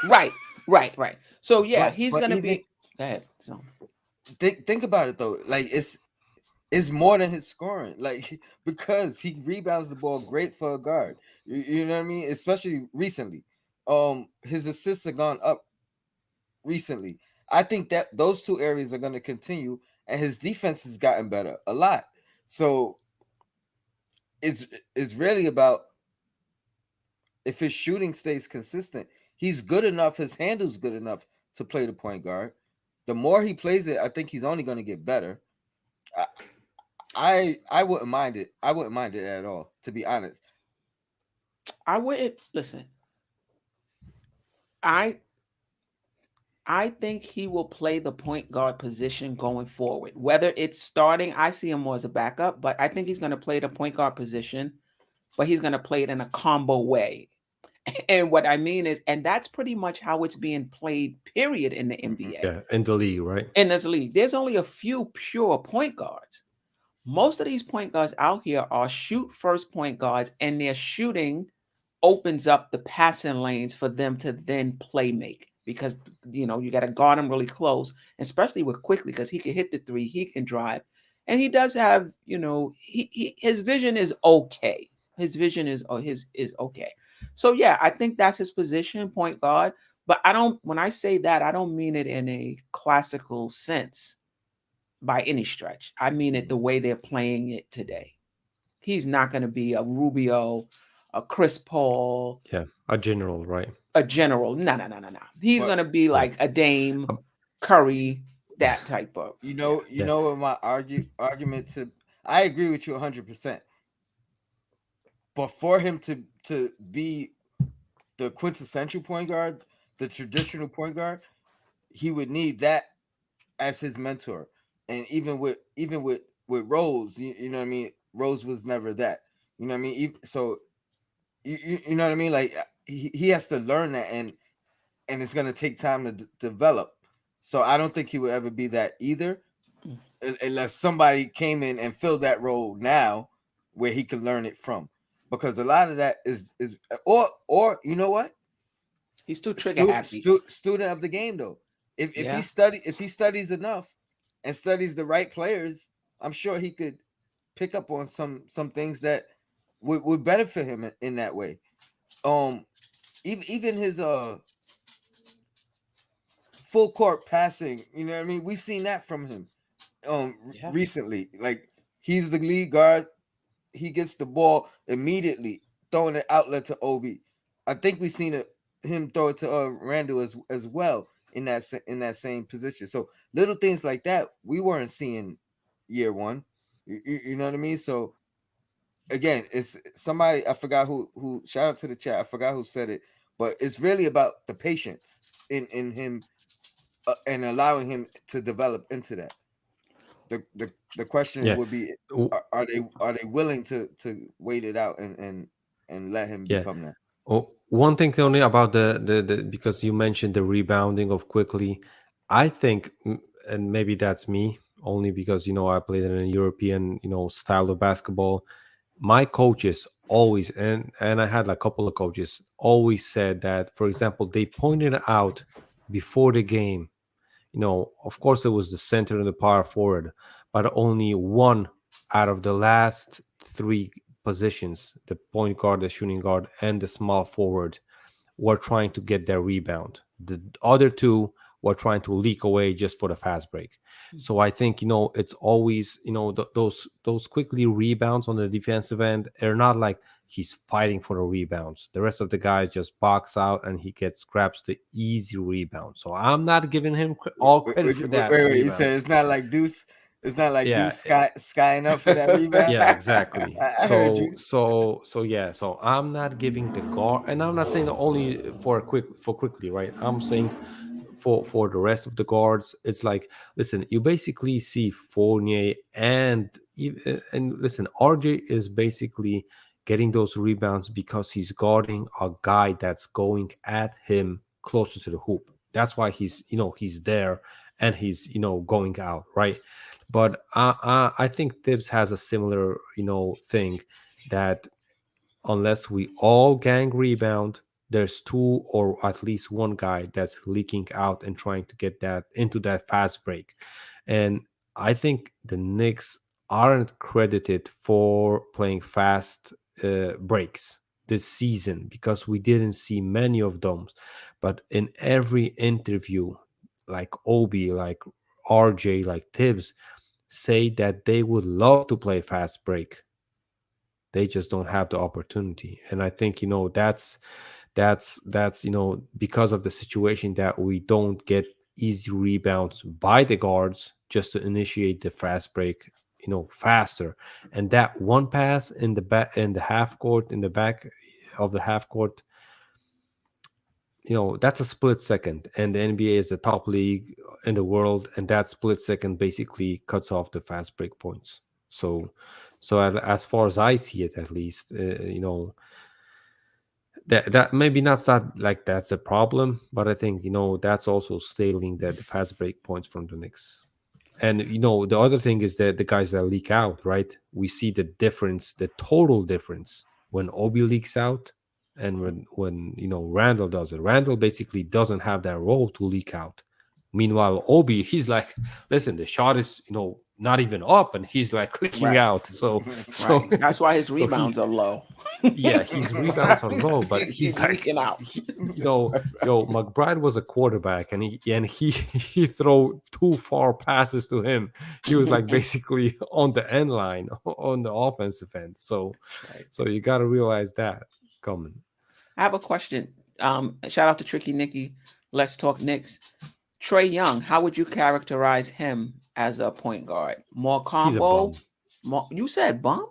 right, right, right. So yeah, he's but gonna even be. Go ahead. So think about it though. Like it's more than his scoring. Like because he rebounds the ball great for a guard. You know what I mean? Especially recently. His assists have gone up recently. I think that those two areas are going to continue, and his defense has gotten better a lot. So it's it's really about if his shooting stays consistent. He's good enough. His handle's good enough to play the point guard. The more he plays it, I think he's only going to get better. I, I wouldn't mind it. I wouldn't mind it at all, to be honest. I wouldn't listen. I I think he will play the point guard position going forward. Whether it's starting, I see him more as a backup, but I think he's going to play the point guard position, but he's going to play it in a combo way. And what I mean is, and that's pretty much how it's being played, period, in the Mhm. NBA. Yeah, in the league, right? In this league, there's only a few pure point guards. Most of these point guards out here are shoot first point guards, and their shooting opens up the passing lanes for them to then play make because you got to guard him really close, especially with quickly because he can hit the three, he can drive, and he does have his vision is okay. His vision is okay. So yeah, I think that's his position, point guard. But I don't. When I say that, I don't mean it in a classical sense by any stretch. I mean it the way they're playing it today. He's not going to be a Rubio, a Chris Paul, Yeah, a general, right? a general. No, no, no, no, no. He's But going to be Yeah. like a Dame, Um, Curry, that type of. you Yeah. know, you yeah, know what my argument to I agree with you 100%. But for him to be the quintessential point guard, the traditional point guard, he would need that as his mentor. And even with Rose, you know what I mean. Rose was never that. You know what I mean. So you know what I mean. Like he has to learn that, and it's gonna take time to develop. So I don't think he would ever be that either, Mm. unless somebody came in and filled that role now, where he could learn it from. Because a lot of that is or you know what, He's too trigger happy. student of the game though. Yeah. If he studies enough and studies the right players, I'm sure he could pick up on some things that would benefit him in that way. Um, even his full court passing, you know what I mean. We've seen that from him Yeah. recently. Like he's the lead guard, he gets the ball immediately, throwing it outlet to Obi. I think we've seen him throw it to Randall as well in that same position. So little things like that we weren't seeing year one. You know what I mean? So again, it's somebody I forgot who shout out to the chat. I forgot who said it, but it's really about the patience in him and allowing him to develop into that. The question yeah. would be W- are they willing to wait it out and let him Yeah. become that. Oh, one thing, Tony, about the because you mentioned the rebounding of quickly, I think, and maybe that's me only because I played in a European style of basketball. My coaches always, and I had like a couple of coaches always said that, for example, they pointed out before the game. Of course, it was the center and the power forward, but only one out of the last three positions, the point guard, the shooting guard, and the small forward, were trying to get their rebound. The other two were trying to leak away just for the fast break. So I think it's always those quickly rebounds on the defensive end. They're not like he's fighting for the rebounds. The rest of the guys just box out and he gets grabs the easy rebound. So I'm not giving him all credit for that Wait, you said rebounds. it's not like Deuce, it's not like Yeah, Deuce skying up for that rebound. yeah, exactly. I heard So you. so yeah, so I'm not giving the guard, and I'm not saying only for quickly, right? I'm saying for the rest of the guards. It's like, listen, you basically see Fournier and listen, RJ is basically getting those rebounds because he's guarding a guy that's going at him closer to the hoop. That's why he's there, and he's going out, right? But I think Thibs has a similar thing, that unless we all gang rebound, there's two or at least one guy that's leaking out and trying to get that into that fast break. And I think the Knicks aren't credited for playing fast breaks this season because we didn't see many of them. But in every interview, like Obi, like RJ, like Tibbs, say that they would love to play fast break. They just don't have the opportunity. And I think that's because of the situation that we don't get easy rebounds by the guards just to initiate the fast break faster. And that one pass in the back, in the half court, in the back, of the half court, that's a split second, and the NBA is the top league in the world, and that split second basically cuts off the fast break points. So as far as I see it, at least, that maybe not that like that's a problem, but I think that's also stealing the fast break points from the Knicks. And the other thing is that the guys that leak out, right? We see the difference, the total difference when Obi leaks out and when Randall does it. Randall basically doesn't have that role to leak out. Meanwhile, Obi, he's like, listen, the shot is not even up, and he's like clicking Right. out. So so Right. That's why his so he rebounds are low. yeah, his rebounds are low, but he's He's like, leaking out. McBride was a quarterback, and he he throw too far passes to him. He was like basically on the end line on the offensive end. So Right. so you got to realize that coming. I have a question. Shout out to Tricky Nicky. Let's talk Knicks. Trey Young, how would you characterize him as a point guard? More He's a combo? bum. More, you said bum?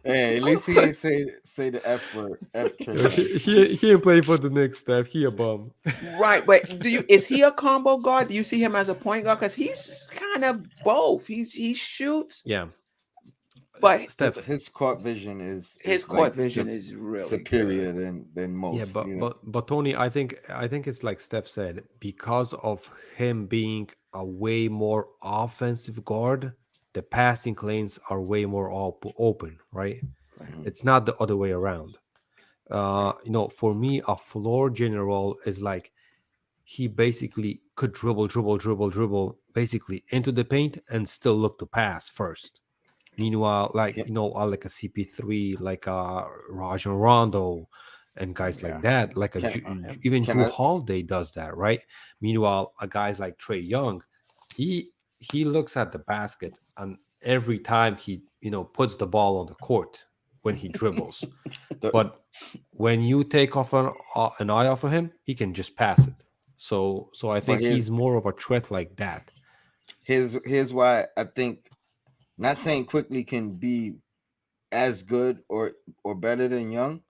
Hey, at least he didn't say the F word. F Trey he, Young. he ain't play for the Knicks, Steph. He a bum. Right, but is he a combo guard? Do you see him as a point guard? Because he's kind of both. He shoots, Yeah, but Steph. His court vision his is court like vision is really superior good. than Yeah, most. but Tony, I think it's like Steph said, because of him being a way more offensive guard, the passing lanes are way more open, right? Right, Mhm. It's not the other way around. right, For me, a floor general is like he basically could dribble, basically into the paint and still look to pass first. Meanwhile, like Yeah, like a CP3, like a Rajon Rondo, and guys like yeah. that, like can Him. even can Drew I? Holiday does that, right? Meanwhile, a guys like Trey Young, he looks at the basket, and every time he puts the ball on the court when he dribbles. The, But when you take off an eye off of him, he can just pass it. So I but think he's more of a threat like that. here's why I think, not saying quickly can be as good or better than Young,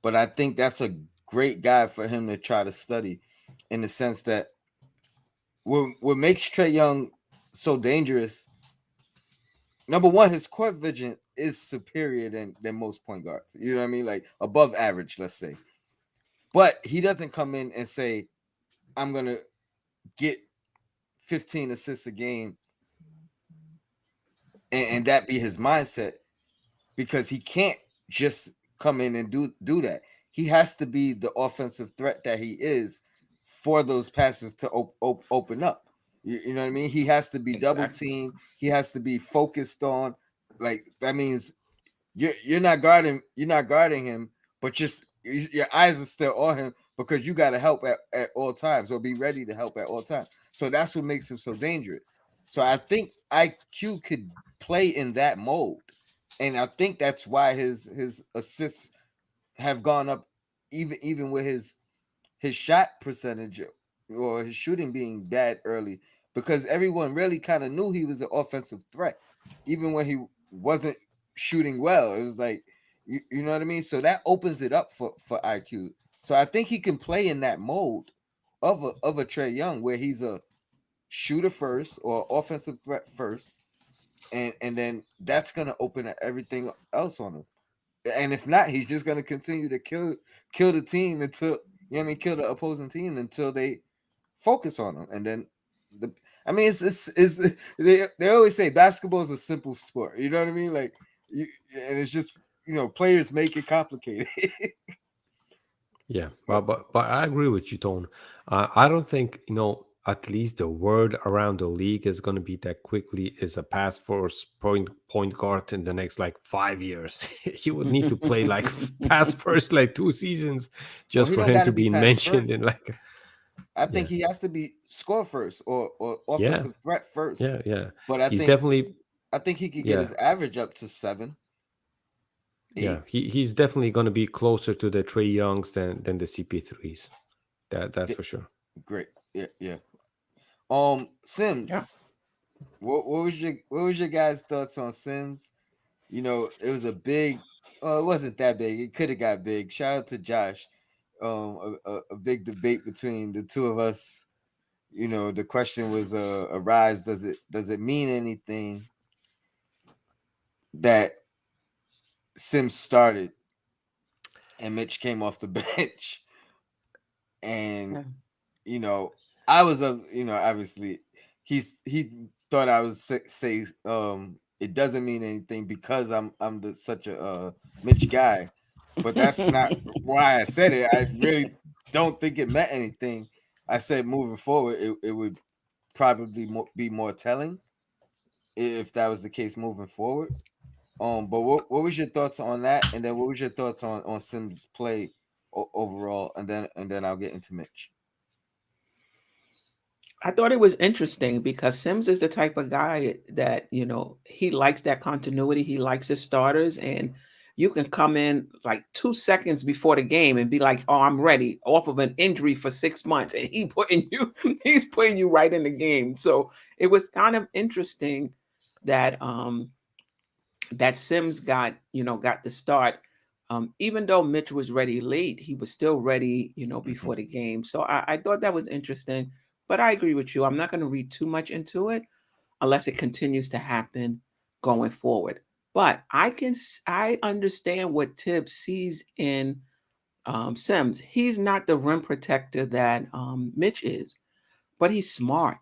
but I think that's a great guy for him to try to study, in the sense that what makes Trey Young so dangerous. Number one, his court vision is superior than most point guards. You know what I mean? Like above average, let's say. But he doesn't come in and say, I'm gonna get 15 assists a game, and that be his mindset, because he can't just come in and do that. He has to be the offensive threat that he is for those passes to open up. You know what I mean? He has to be double Exactly. teamed. He has to be focused on. Like that means you're not guarding him, but just your eyes are still on him, because you got to help at all times, or be ready to help at all times. So that's what makes him so dangerous. So I think IQ could play in that mold, and I think that's why his assists have gone up, even with his shot percentage or his shooting being bad early, because everyone really kind of knew he was an offensive threat, even when he wasn't shooting well. It was like, you know what I mean? So that opens it up for IQ. So I think he can play in that mold of a Trey Young, where he's a shooter first or offensive threat first, and then that's gonna open up everything else on him. And if not, he's just gonna continue to kill the team until, kill the opposing team until they focus on him. And then the I mean it's they always say basketball is a simple sport. You know what I mean? Like and it's just, players make it complicated. Yeah, But but I agree with you, Tone. I don't think at least the word around the league is going to be that quickly is a pass first point guard in the next like 5 years. He would need to play like pass first like 2 seasons well, just he for don't him got to to be be passed mentioned first. in like I think yeah, he has to be score first, or yeah, offensive threat first. yeah. But I He's think definitely I think he could get yeah, his average up to 7, yeah. 8. He's definitely going to be closer to the Trey Youngs than the CP3s. That's for sure. Great. Yeah, yeah. Yeah. Sims. What was your guys' thoughts on Sims? it was a big. Oh, it wasn't that big. It could have got big. Shout out to Josh. A big debate between the two of us. The question was arise. Does it mean anything that Sims started and Mitch came off the bench? And Yeah. you know, I was obviously he thought I was say it doesn't mean anything because I'm such a Mitch guy, but that's not why I said it. I really don't think it meant anything. I said moving forward, it would probably be more telling if that was the case moving forward. But what was your thoughts on that, and then what was your thoughts on Sims' play overall, and then I'll get into Mitch. I thought it was interesting because Sims is the type of guy that, he likes that continuity. He likes his starters, and you can come in like 2 seconds before the game and be like, "Oh, I'm ready," off of an injury for 6 months, and he's putting you right in the game. So it was kind of interesting that that Sims got the start. Even though Mitch was ready late, he was still ready, Mm-hmm. before the game. So I thought that was interesting. But I agree with you. I'm not going to read too much into it unless it continues to happen going forward. But I understand what Tibbs sees in Sims. He's not the rim protector that Mitch is, but he's smart.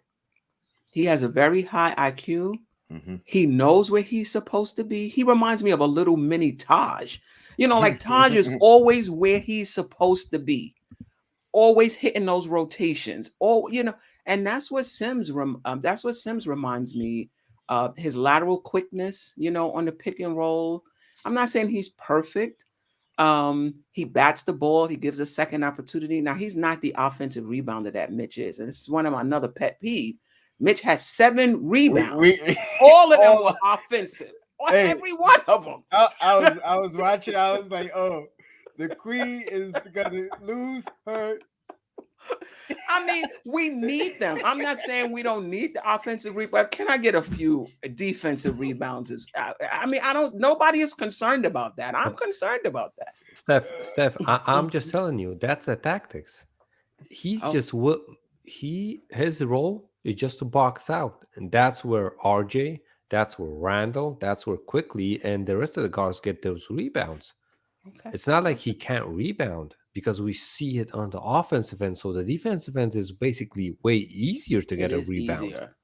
He has a very high IQ. Mm-hmm. He knows where he's supposed to be. He reminds me of a little mini Taj. Like Taj is always where he's supposed to be, always hitting those rotations. And that's what Sims reminds me of. His lateral quickness, on the pick and roll. I'm not saying he's perfect. He bats the ball. He gives a second opportunity. Now he's not the offensive rebounder that Mitch is, and this is one of my another pet peeve. Mitch has 7 rebounds. we All of them all were offensive. hey, Every one of them. I was watching. I was like, oh, the queen is gonna lose her. I mean, we need them. I'm not saying we don't need the offensive rebound. Can I get a few defensive rebounds? I mean, I don't. Nobody is concerned about that. I'm concerned about that. Steph, I'm just telling you, that's the tactics. He's Oh, just what his role is just to box out, and that's where RJ, that's where Randall, that's where Quickly, and the rest of the guards get those rebounds. okay. It's not like he Okay. can't rebound because we see it on the offensive end. So the defensive end is basically way easier to It get a is rebound. easier.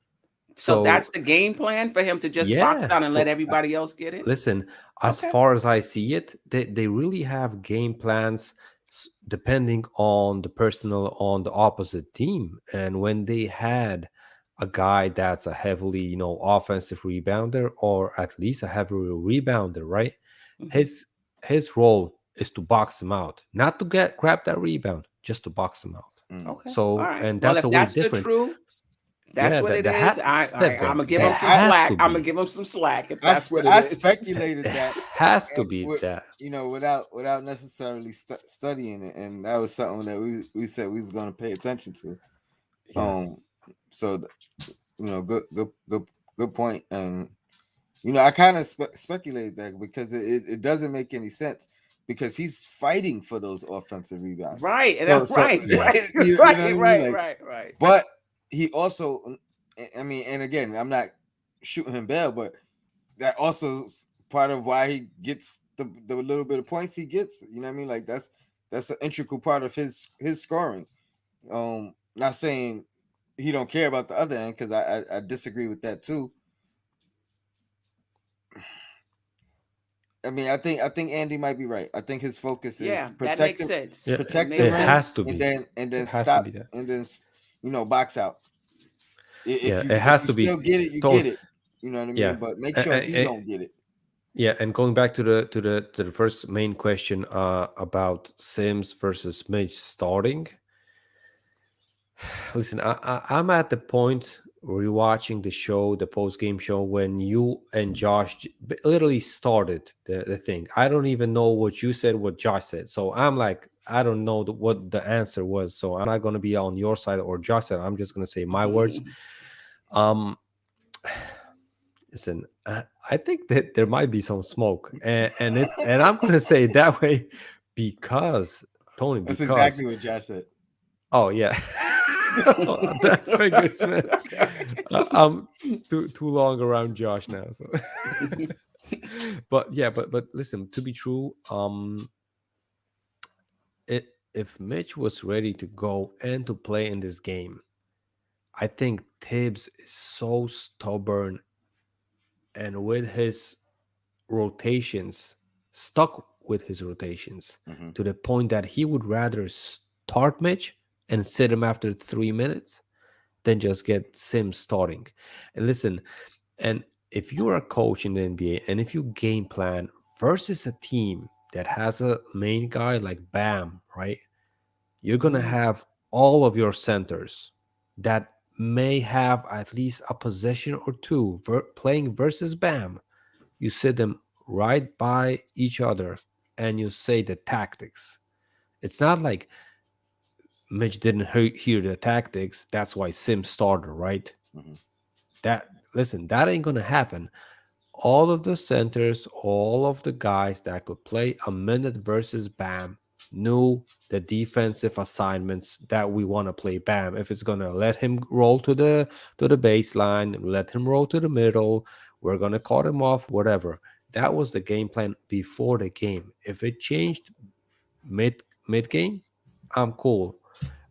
So So that's the game plan for him to just box yeah, out and let for everybody else get it. listen, as Okay. far as I see it, they really have game plans depending on the personnel on the opposite team. And when they had a guy that's a heavily, offensive rebounder or at least a heavy rebounder, right? Hmm. His his role is to box him out, not to get grab that rebound, just to box him out. Mm. Okay. All So, right. and Well, that's a if way that's the different. truth, that's Yeah, what it that is. step I'm there. gonna give It him Hey, some I has slack. to I'm gonna be. give him some slack if I, that's spe- what it I is. It speculated that, has to and be that. without necessarily studying it, and that was something that we said we was going to pay attention to. Yeah. Um, so good point, and I kind of speculated that because it doesn't make any sense because he's fighting for those offensive rebounds. Right. So Right. Yeah. Right. you know what I Right. mean, Right. like, Right. Right. but he also, I mean, and again, I'm not shooting him bail, but that also is part of why he gets the little bit of points he gets. You know what I mean? Like that's an integral part of his scoring. Not saying he don't care about the other end because I disagree with that too. I mean, I think Andy might be right. I think his focus is Yeah, that makes sense. Yeah. It protect the makes It rim, has sense. to and be. then It has to be stop, that. and then box out. Yeah. If you It if has you to still be. get it, you get Told. it. You know what I Yeah. mean? But make A- sure a- he a- don't get it. yeah. And going back to the first main question about Sims versus Mitch starting. Listen, I'm at the point rewatching the show, the post game show, when you and Josh literally started the thing. I don't even know what you said, what Josh said. So I'm like, I don't know what the answer was. So I'm not going to be on your side or Josh said. I'm just going to say my words. Um, Listen, I think that there might be some smoke, and I'm gonna say it that way because Tony, That's because exactly what Josh said. oh yeah, that figures, man. I'm too long around Josh now, so. But yeah, but listen, to be true, if Mitch was ready to go and to play in this game, I think Tibbs is so stubborn and with his rotations, stuck with his rotations Hmm. to the point that he would rather start Mitch and sit him after 3 minutes than just get Sims starting. And listen, and if you're a coach in the NBA and if you game plan versus a team that has a main guy like Bam, right? You're going to Hmm. have all of your centers that may have at least a possession or two playing versus Bam. You sit them right by each other and you say the tactics. It's not like Mitch didn't hear the tactics. That's why Sim started, right? Hmm. That listen, that ain't gonna happen. All of the centers, all of the guys that could play a minute versus Bam knew the defensive assignments that we want to play Bam. If it's gonna let him roll to the baseline, let him roll to the middle, we're gonna cut him off, whatever. That was the game plan before the game. If it changed mid game, I'm cool.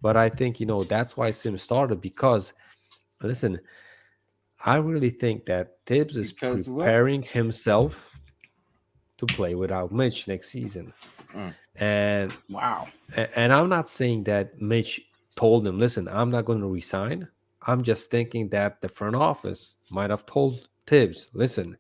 But I think that's why Sim started because listen, I really think that Tibbs is Because what? preparing himself to play without Mitch next season. Mm. And Wow. and I'm not saying that Mitch told him, "Listen, I'm not going to resign." I'm just thinking that the front office might have told Tibbs, "Listen,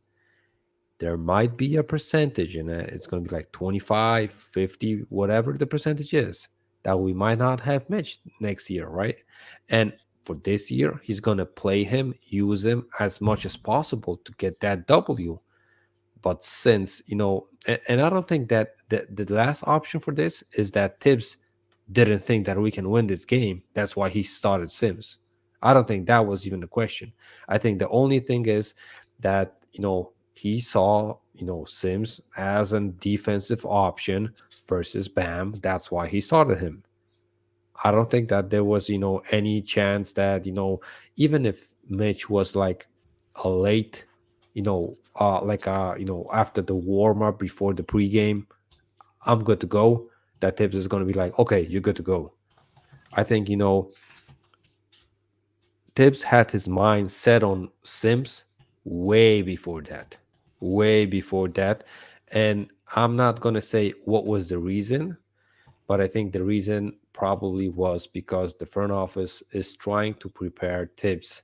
there might be a percentage and it's going to be like 25, 50, whatever the percentage is that we might not have Mitch next year, right? And for this year, he's going to play him, use him as much as possible to get that W. But since, and I don't think that the last option for this is that Tibbs didn't think that we can win this game. That's why he started Sims. I don't think that was even the question. I think the only thing is that, he saw, Sims as a defensive option versus Bam. That's why he started him. I don't think that there was, any chance that, even if Mitch was like a late, after the warm up before the pregame, I'm good to go. That Tibbs is going to be like, okay, you're good to go. I think, Tibbs had his mind set on Sims way before that. And I'm not going to say what was the reason, but I think the reason probably was because the front office is trying to prepare Tibbs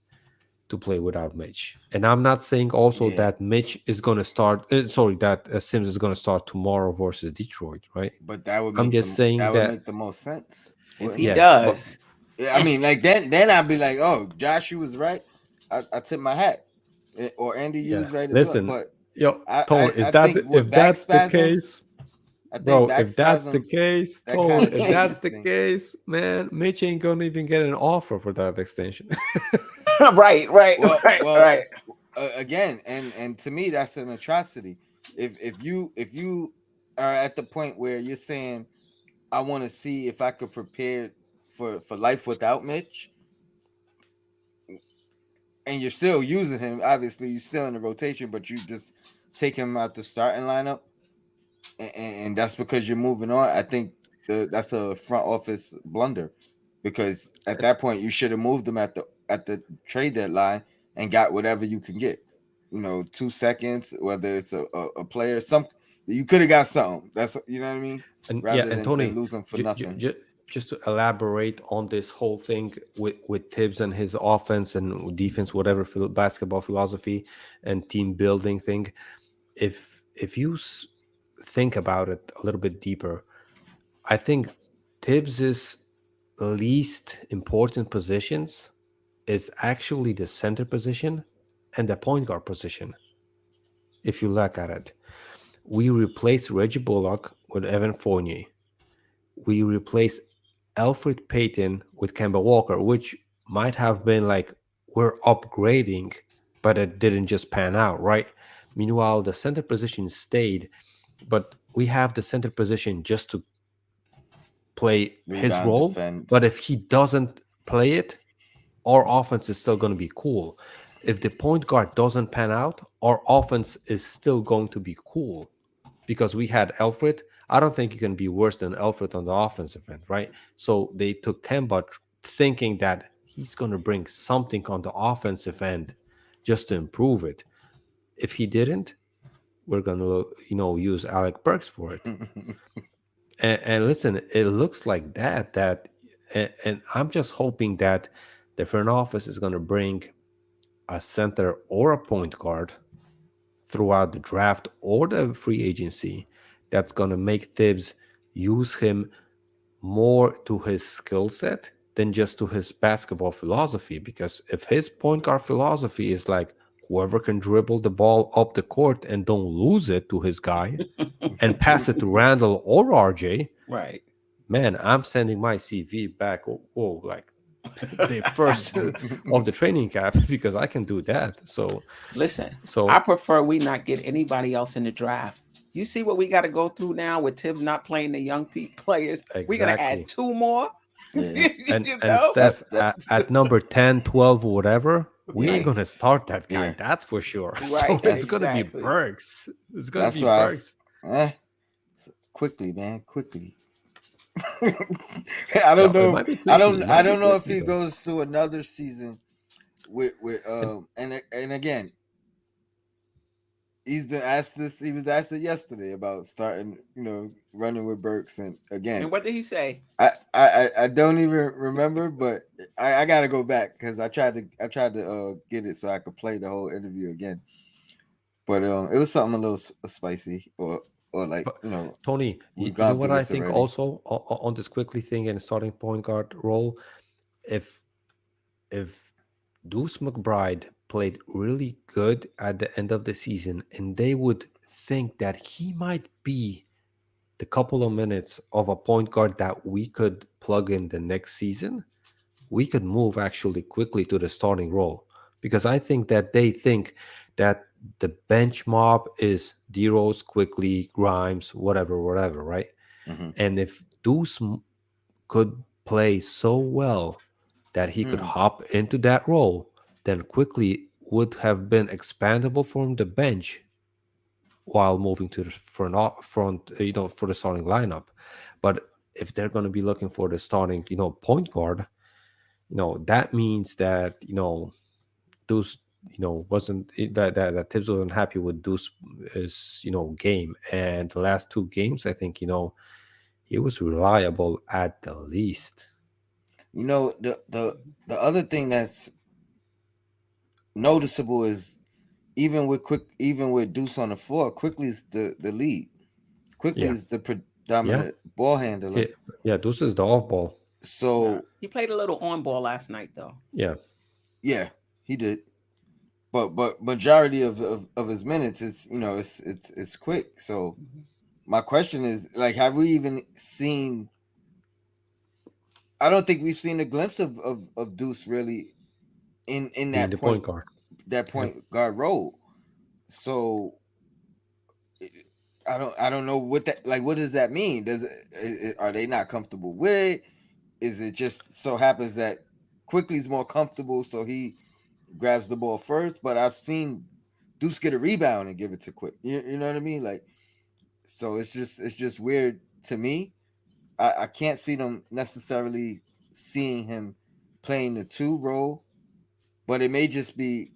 to play without Mitch. And I'm not saying also Yeah. that Mitch is going to start, that Sims is going to start tomorrow versus Detroit, right? But I'm just saying that would that, make the most sense, If wouldn't he it? yeah, but does, Yeah, I mean, like then I'd be like, oh, Josh, you was right. I tip my hat. Or Andy, you yeah, was right as well. listen, But yo, I, Tone, I, is I that think if with back that's the spasms, case, I think bro, back if that's the spasms case, that kind Tone, of if that's changes the things. case, man, Mitch ain't gonna even get an offer for that extension. right, right, Well, right, well, right. again, and to me, that's an atrocity. If you are at the point where you're saying, I want to see if I could prepare for life without Mitch, and you're still using him. Obviously, you're still in the rotation, but you just take him out the starting lineup, and that's because you're moving on. I think that's a front office blunder, because at that point you should have moved him at the trade deadline and got whatever you can get. 2 seconds, whether it's a player, some you could have got something. That's you know what I mean, And yeah, rather and than Tony, lose them for j- nothing. just to elaborate on this whole thing with Tibbs and his offense and defense, whatever basketball philosophy and team building thing. If you think about it a little bit deeper, I think Tibbs's least important positions is actually the center position and the point guard position. If you look at it, we replace Reggie Bullock with Evan Fournier. We replace Alfred Payton with Kemba Walker, which might have been like we're upgrading but it didn't just pan out, right? Meanwhile, the center position stayed, but we have the center position just to play his Rebound, role. defend. But if he doesn't play it, our offense is still going to be cool. If the point guard doesn't pan out, our offense is still going to be cool because we had Alfred. I don't think you can be worse than Alfred on the offensive end, right? So they took Kemba thinking that he's going to bring something on the offensive end just to improve it. If he didn't, we're going to, use Alec Burks for it. And listen, it looks like and I'm just hoping that the front office is going to bring a center or a point guard throughout the draft or the free agency that's going to make Thibs use him more to his skill set than just to his basketball philosophy. Because if his point guard philosophy is like whoever can dribble the ball up the court and don't lose it to his guy and pass it to Randall or RJ, Right. man, I'm sending my CV back. Whoa, like the first of the training camp because I can do that. So, Listen, I so prefer we not get anybody else in the draft. You see what we got to go through now with Tibbs not playing the young players. We're gonna add exactly. two more. Yeah, And You and know, Steph that's at number 10, 12, or whatever, we ain't yeah, right, gonna start that guy. yeah. That's for sure. So right, it's That's gonna be exactly. Burks. It's gonna that's be why Burks. eh, quickly, man, quickly. I Yeah, don't it know. might be I quickly. don't. It I might be don't know if quickly he though. goes through another season with And and again, he's been asked this. He was asked it yesterday about starting, running with Burks, and again, And what did he say? I don't even remember, but I gotta go back because I tried to get it so I could play the whole interview again. But it was something a little spicy, or like but Tony, we've you know gone what through I this think already. also on this quickly thing and starting point guard role, if if Deuce McBride played really good at the end of the season, and they would think that he might be the couple of minutes of a point guard that we could plug in the next season, we could move actually quickly to the starting role. Because I think that they think that the bench mob is D Rose, quickly, Grimes, whatever, whatever, right? Hmm. And if Deuce could play so well that he could Hmm. hop into that role, then quickly would have been expandable from the bench while moving to the front, for the starting lineup. But if they're going to be looking for the starting, point guard, that means that, those, wasn't that Tibbs wasn't happy with those is, game. And the last two games, I think, he was reliable at the least. The other thing that's noticeable is even with Deuce on the floor, quickly is the lead. Quickly Yeah. is the Yeah. predominant ball handler. Yeah. Yeah. This is the off ball. Nah, So he played a little on ball last night though. Yeah. yeah, he did. But majority of his minutes, it's quick. So Mhm. my question is, like, have we even seen? I don't think we've seen a glimpse of Deuce really in Being that the point point guard. that Yeah. point guard role. So I don't know what that, like, what does that mean? Are they not comfortable with it? Is it just so happens that Quickly's more comfortable, so he grabs the ball first? But I've seen Deuce get a rebound and give it to Quick. You know what I mean? Like, so it's just weird to me. I can't see them necessarily seeing him playing the two role, but it may just be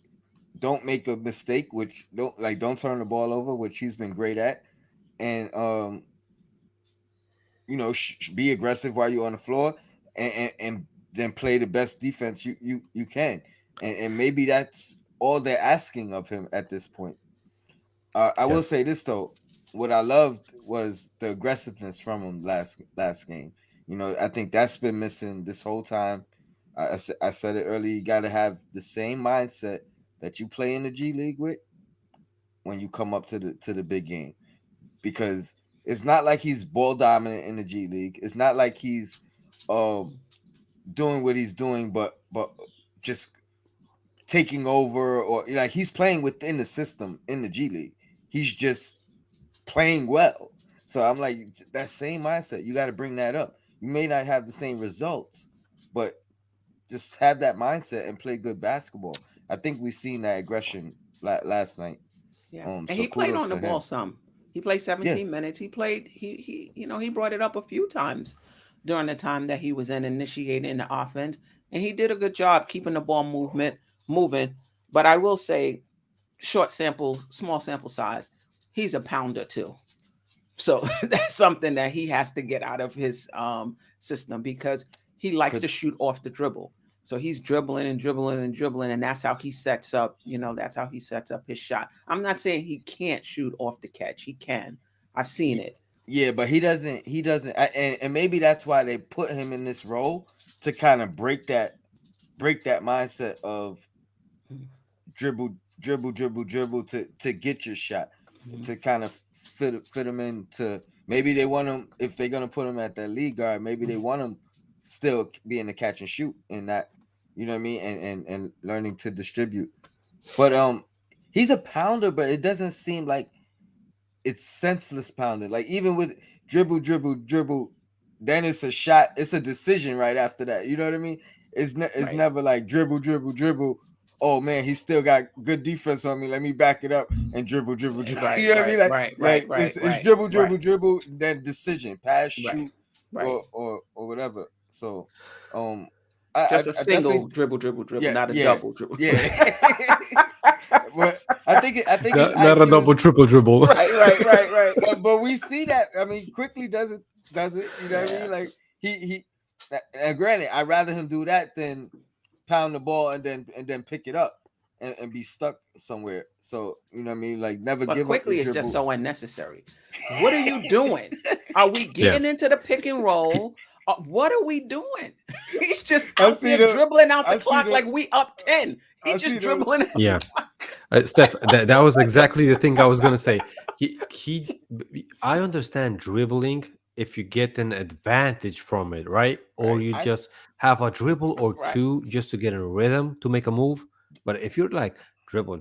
don't make a mistake, which don't turn the ball over, which he's been great at, and be aggressive while you're on the floor, and then play the best defense you can, and maybe that's all they're asking of him at this point. I Yeah. will say this though, what I loved was the aggressiveness from him last game. I think that's been missing this whole time. I said it earlier. You got to have the same mindset that you play in the G League with when you come up to the big game, because it's not like he's ball dominant in the G League. It's not like he's uh, doing what he's doing, but just taking over, or like he's playing within the system in the G League. He's just playing well. So I'm like, that same mindset, you got to bring that up. You may not have the same results, but just have that mindset and play good basketball. I think we seen that aggression last night. Yeah. And So he played kudos on the to ball him. some. He played Yeah, 17 minutes. He brought it up a few times during the time that he was in initiating the offense. And he did a good job keeping the ball moving. But I will say, small sample size, he's a pounder too. So that's something that he has to get out of his system because he likes could to shoot off the dribble. So he's dribbling and dribbling and dribbling, and that's how he sets up. That's how he sets up his shot. I'm not saying he can't shoot off the catch. He can. I've seen it. yeah, but he doesn't. He doesn't, and maybe that's why they put him in this role to kind of break that mindset of Mhm. dribble to get your shot, Mhm. to kind of fit him into. Maybe they want him, if they're gonna put him at that lead guard. Maybe they want him still being the catch and shoot and that, you know what I mean, and learning to distribute. But he's a pounder, but it doesn't seem like it's senseless pounding. Like even with dribble, then it's a shot. It's a decision right after that. You know what I mean? It's Right. never like dribble. Oh man, he still got good defense on me. Let me back it up and dribble. You Right. know what I mean? Right. Right. Right. Like Right. it's Right. Right. dribble, then decision, pass, Right. shoot, Right. or whatever. So, um, Just a I single definitely, dribble, not a yeah, double dribble. yeah. But I think his Not a IQ double is, triple dribble. Right. but we see that. I mean, quickly does it. You know what I Yeah. mean? Like he. And granted, I'd rather him do that than pound the ball and then pick it up and be stuck somewhere. So you know what I mean? Like never But give up the quickly is just dribble. so unnecessary. What are you doing? Are we Yeah. getting into the pick and roll? What are we doing? He's just I out see there the dribbling out the I see clock the like we up 10. I He's see just the dribbling out the Yeah. clock. Steph, that was exactly the thing I was gonna say. I understand dribbling if you get an advantage from it, right? Or Right, you I just have a dribble or right. two just to get in rhythm to make a move. But if you're like the funny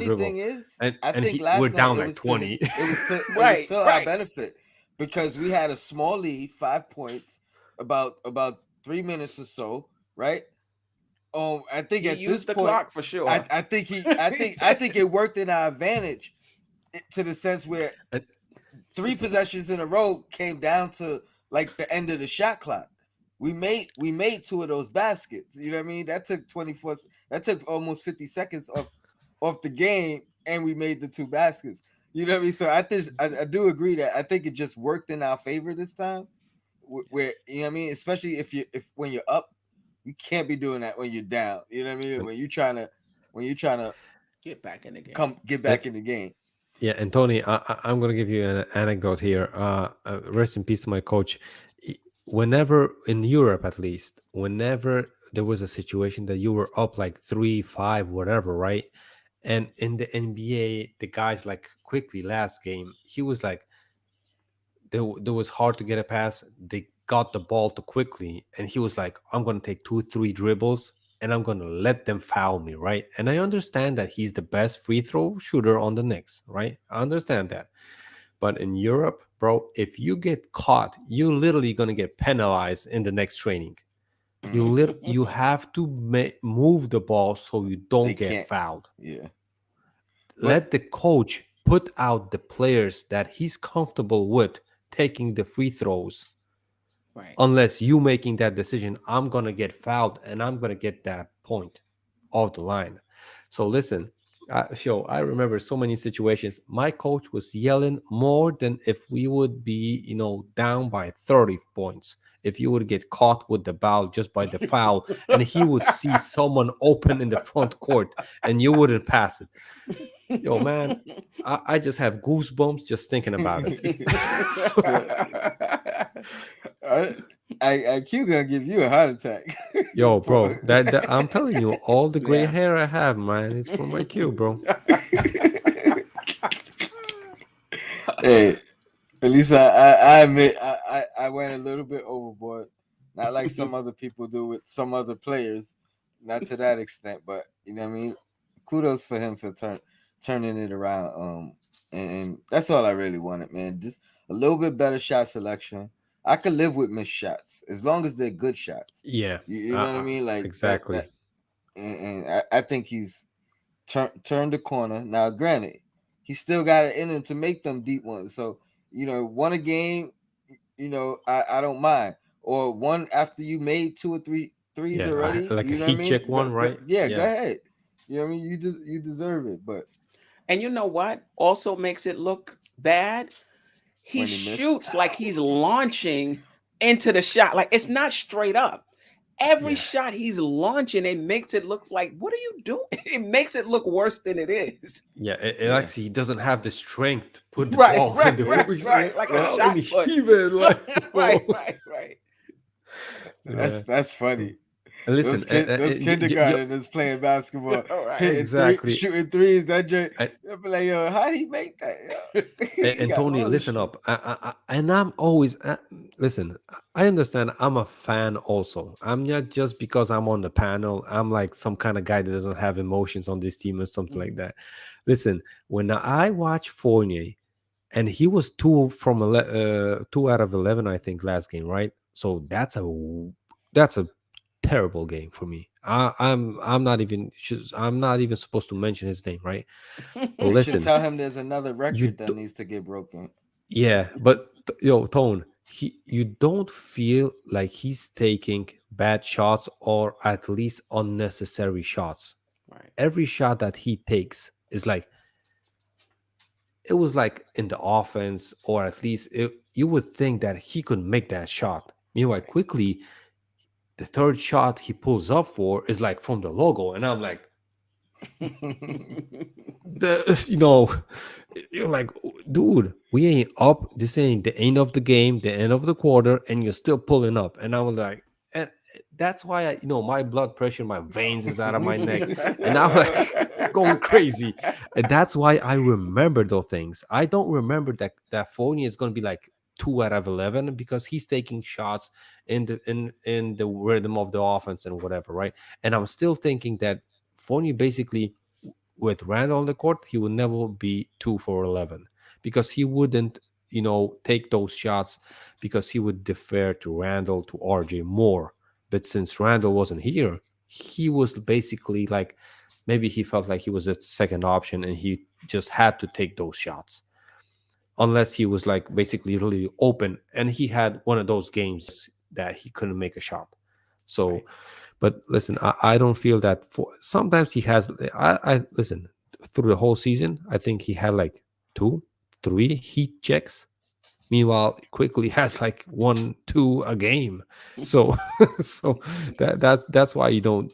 thing dribble, is, and I think we're last night down like 20. it was Right, to our right. benefit because we had a small lead, 5 points, about 3 minutes or so, right? I think He at this used the point, clock for sure. I think it worked in our advantage to the sense where Uh, 3 possessions in a row came down to like the end of the shot clock. We made two of those baskets. You know what I mean? That took 24. That took almost 50 seconds off the game, and we made the two baskets. You know what I mean? So I do agree that I think it just worked in our favor this time. Where you know what I mean? Especially if when you're up, you can't be doing that when you're down. You know what I mean? and, When you're trying to Get back in the game. come get and back in the game. yeah, and Tony, I'm gonna give you an anecdote here. Rest in peace to my coach. Whenever in Europe, at least, whenever there was a situation that you were up like 3-5, whatever, right? And in the NBA, the guys like quickly last game, he was like, there was hard to get a pass. They got the ball too quickly, and he was like, "I'm gonna take 2, 3 dribbles, and I'm gonna let them foul me, right?" And I understand that he's the best free throw shooter on the Knicks, right? I understand that. But in Europe, bro, if you get caught, you're literally gonna get penalized in the next training. Mhm. You have to move the ball so you They don't get can't. fouled. Yeah, but Let the coach put out the players that he's comfortable with taking the free throws. Right. Unless you making that decision, I'm gonna get fouled and I'm gonna get that point off the line. So listen, I remember so many situations. My coach was yelling more than if we would be, down by 30 points. If you would get caught with the ball just by the foul, and he would see someone open in the front court, and you wouldn't pass it. Yo, man, I just have goosebumps just thinking about it. so I, IQ gonna give you a heart attack. Yo, bro, For- that I'm telling you, all the gray Yeah. hair I have, man, it's from my cue, bro. Hey, at least I admit I went a little bit overboard. Not like some other people do with some other players. not to that extent, but you know what I mean. Kudos for him for turning it around. And that's all I really wanted, man. Just a little bit better shot selection. I could live with missed shots as long as they're good shots. Yeah, You know what I mean? Like that. exactly. I think he's turned the corner. Now, granted, he still got it in him to make them deep ones. So one a game. I don't mind. Or one after you made two or three threes Yeah, already. like a You know what I heat check mean? one, right? Yeah, go Yeah, ahead. You know what I mean? You deserve it. But And you know what also makes it look bad? He when he missed, shoots like he's launching into the shot. Like it's not straight up. Every yeah, shot he's launching, it makes it look like, what are you doing? It makes it look worse than it is. yeah. It yeah, like he doesn't have the strength to put the Right, ball in right, the right, hoop. He's like, right. Like a well, let shot me put. heave it. Like, Right, whoa. right, right. Yeah. that's funny. And listen, Those kindergartners playing basketball, All right. hitting three, exactly. shooting threes. That J, I, they'll be like, yo, how he make that? Yo? He and got Tony, all the listen shoes. up. And I'm always listen. I understand. I'm a fan. Also, I'm not just because I'm on the panel. I'm like some kind of guy that doesn't have emotions on this team or something like that. Listen, when I watch Fournier, and he was 2 out of 11, I think, last game, right? So that's a terrible game for me. I'm not even supposed to mention his name, right? But They should listen, tell him there's another you record that needs to get broken. yeah, but yo, Tone, you don't feel like he's taking bad shots or at least unnecessary shots. Right. Every shot that he takes is like it was like in the offense, or at least you would think that he could make that shot. Meanwhile, Right. quickly the third shot he pulls up for is like from the logo, and I'm like, you know, you're like, dude, we ain't up. This ain't the end of the game, the end of the quarter, and you're still pulling up. And I was like, and that's why my blood pressure, my veins is out of my neck, and I'm like going crazy. And that's why I remember those things. I don't remember that Fournier is going to be like 2 out of 11 because he's taking shots in the rhythm of the offense and whatever, right? And I'm still thinking that Fournier basically with Randall on the court, he would never be 2 for 11 because he wouldn't, take those shots because he would defer to Randall, to RJ more. But since Randall wasn't here, he was basically like maybe he felt like he was a second option and he just had to take those shots unless he was like basically really open. And he had one of those games that he couldn't make a shot. So, Right. but listen, I don't feel that for sometimes he has. I listen through the whole season. I think he had like 2, 3 heat checks. Meanwhile, quickly has like 1, 2 a game. So, so that's why you don't.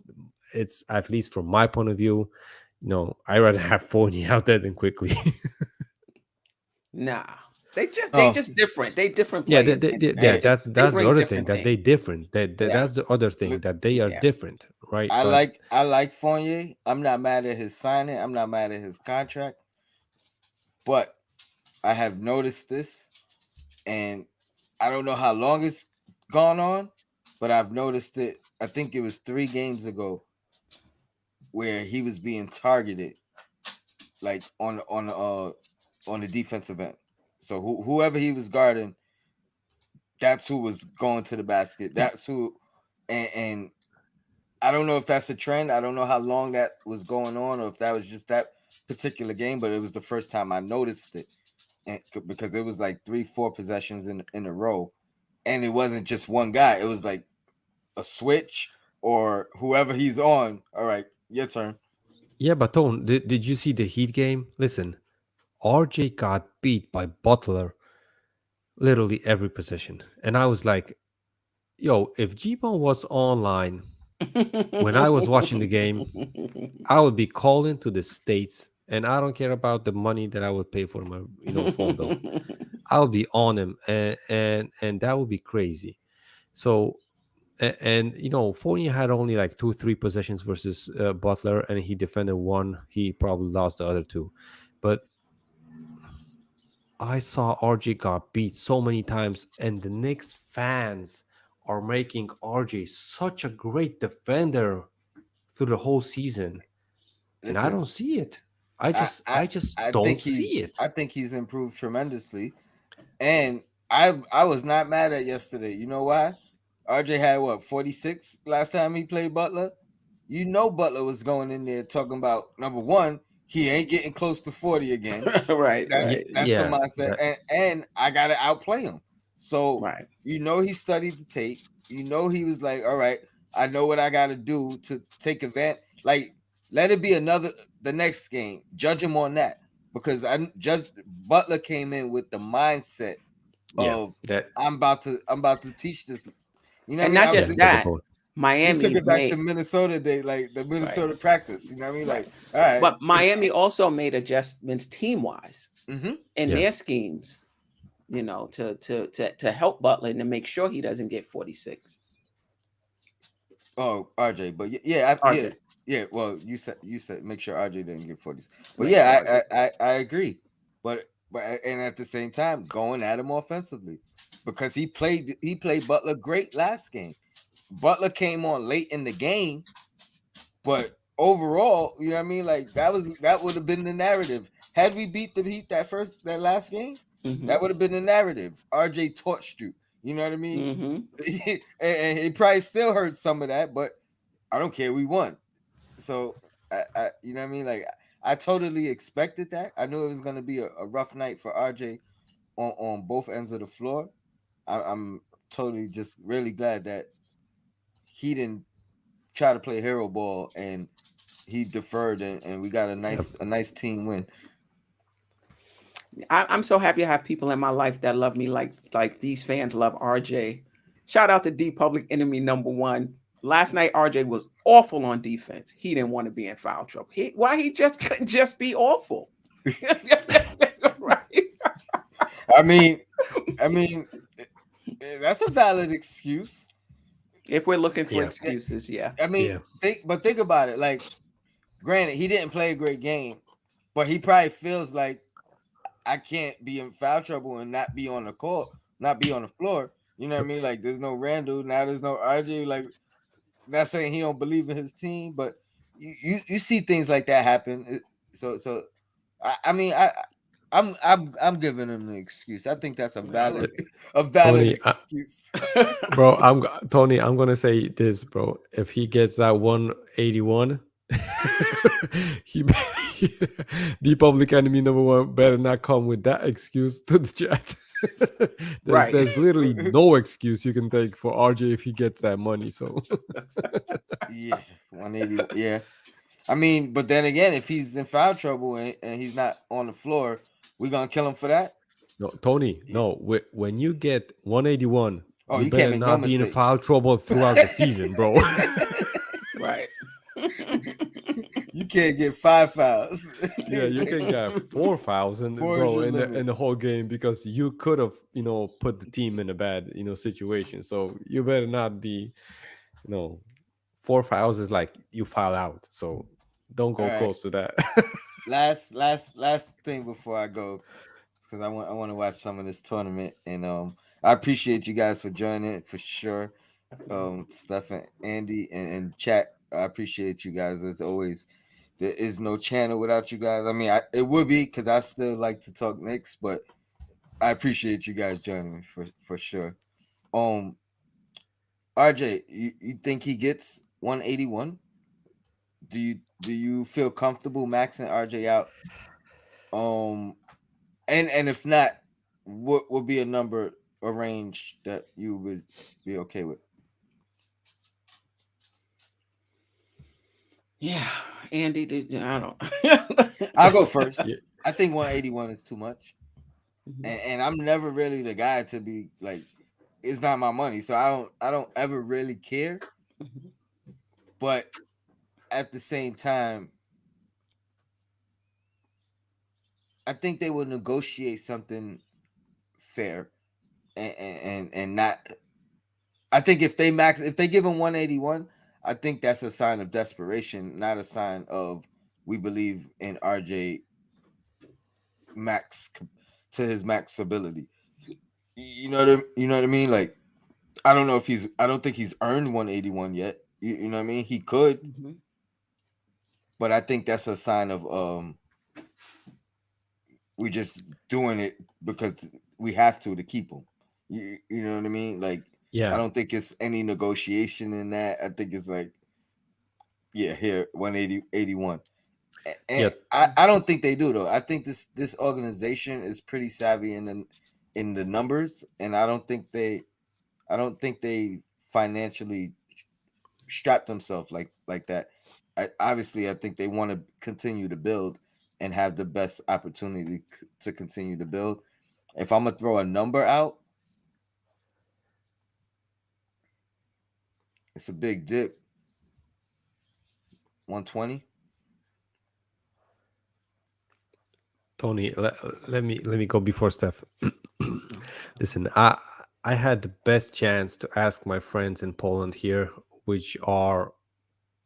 It's at least from my point of view. I rather have Fournier out there than quickly. Nah. They Oh, just different. They different Yeah, players, man. yeah, hey, They that's the bring other thing different that they things. different. Yeah. That's the other thing li- that they are Yeah. different, right? I But like I like Fournier. I'm not mad at his signing. I'm not mad at his contract. But I have noticed this, and I don't know how long it's gone on, but I've noticed it. I think it was 3 games ago where he was being targeted, like on the defensive end. So whoever he was guarding, that's who was going to the basket. That's who, and I don't know if that's a trend. I don't know how long that was going on, or if that was just that particular game. But it was the first time I noticed it, and because it was like 3, 4 possessions in a row, and it wasn't just one guy. It was like a switch or whoever he's on. All right, your turn. yeah, but Tone, did you see the Heat game? Listen, RJ got beat by Butler literally every possession, and I was like, yo, if Gbo was online when I was watching the game, I would be calling to the states, and I don't care about the money that I would pay for my phone bill. I would be on him, and that would be crazy. So and Fournier had only like 2, 3 possessions versus Butler, and he defended one. He probably lost the other two, but I saw RJ got beat so many times, and the Knicks fans are making RJ such a great defender. through the whole season, and I Listen, don't see it. I I just I I just I don't think see he's it. I think he's improved tremendously. And I was not mad at yesterday. You know why? RJ had what 46 last time he played Butler. You know Butler was going in there talking about number one, he ain't getting close to 40 again. Right, That Yeah, right, that's the yeah, mindset, that and I gotta outplay him. So right. you know he studied the tape. You know he was like, all right, I know what I gotta do to take advantage. Like, let it be another the next game. Judge him on that because I judge Butler came in with the mindset yeah, of that I'm about to teach this. You know what I And mean? not yeah, just that's the that, point. He took Miami it back to made Minnesota Day, like the right, Minnesota practice. You know what I mean? right. Like, all right. But Miami also made adjustments team wise Mm-hmm. in Yeah, their schemes, to help Butler and to make sure he doesn't get 46. Oh, RJ, but yeah, yeah, RJ. yeah. Well, you said make sure RJ didn't get 40s, but Make sure yeah, RJ. I agree, but and at the same time going at him offensively because he played Butler great last game. Butler came on late in the game, but overall, you know what I mean. Like that would have been the narrative had we beat the Heat that last game. Mm-hmm. That would have been the narrative. RJ torched you. You know what I mean? Mm-hmm. and he probably still heard some of that, but I don't care. We won. So you know what I mean? Like I totally expected that. I knew it was going to be a rough night for RJ on both ends of the floor. I'm totally just really glad that he didn't try to play hero ball and he deferred and we got a yeah. nice team win. I'm so happy I have people in my life that love me like these fans love RJ. Shout out to D Public Enemy number one. Last night RJ was awful on defense. He didn't want to be in foul trouble. Why he just couldn't just be awful? Right. I mean, I mean that's a valid excuse. If we're looking for Yeah, excuses, yeah. I mean, yeah, think about it. Like, granted, he didn't play a great game, but he probably feels like I can't be in foul trouble and not be on the court, not be on the floor. You know what I mean? Like, there's no Randall, now there's no RJ. Like, not saying he don't believe in his team, but you see things like that happen. So I mean I'm giving him an excuse. I think that's a Well, valid a valid Tony, excuse. bro. Tony. I'm gonna say this, bro. If he gets that 181, he the public enemy number one better not come with that excuse to the chat. right. There's literally no excuse you can take for RJ if he gets that money. So Yeah, 180. Yeah. I mean, but then again, if he's in foul trouble and he's not on the floor, we gonna kill him for that? no, Tony, Yeah. no. When you get 181, Oh, you you can't better make no not be in mistakes. foul trouble throughout the season, bro. Right. You can't get 5 fouls. Yeah, you can get 4,000, Four is bro, your in limit. the whole game because you could have, put the team in a bad, situation. So you better not be, you know, 4 fouls is like you foul out. So don't All go right. close to that. Last thing before I go, because I want to watch some of this tournament, and I appreciate you guys for joining for sure. Steph and Andy and chat. I appreciate you guys as always. There is no channel without you guys. I mean, it would be because I still like to talk Knicks, but I appreciate you guys joining me for sure. Um, RJ, you think he gets 181? Do you feel comfortable maxing RJ out? Um, and if not, what would be a number, a range that you would be okay with? Yeah. Andy did I don't I'll go first. Yeah. I think 181 is too much, Mhm, and I'm never really the guy to be like, it's not my money, so I don't ever really care. mhm. But at the same time, I think they will negotiate something fair and not. I think if they give him 181, I think that's a sign of desperation, not a sign of we believe in RJ max to his max ability. You know what I mean? Like I don't know if I don't think he's earned 181 yet. You know what I mean? He could, Mhm. but I think that's a sign of we just doing it because we have to keep them. You know what I mean? Like I Yeah, don't think it's any negotiation in that. I think it's like, yeah, here 180 81. yeah, And I don't think they do though. I think this organization is pretty savvy in the numbers, and I don't think they financially strap themselves like that. Obviously, I think they want to continue to build and have the best opportunity to continue to build. If I'm gonna throw a number out, it's a big dip, 120. Tony, let me go before Steph. Listen, I had the best chance to ask my friends in Poland here, which are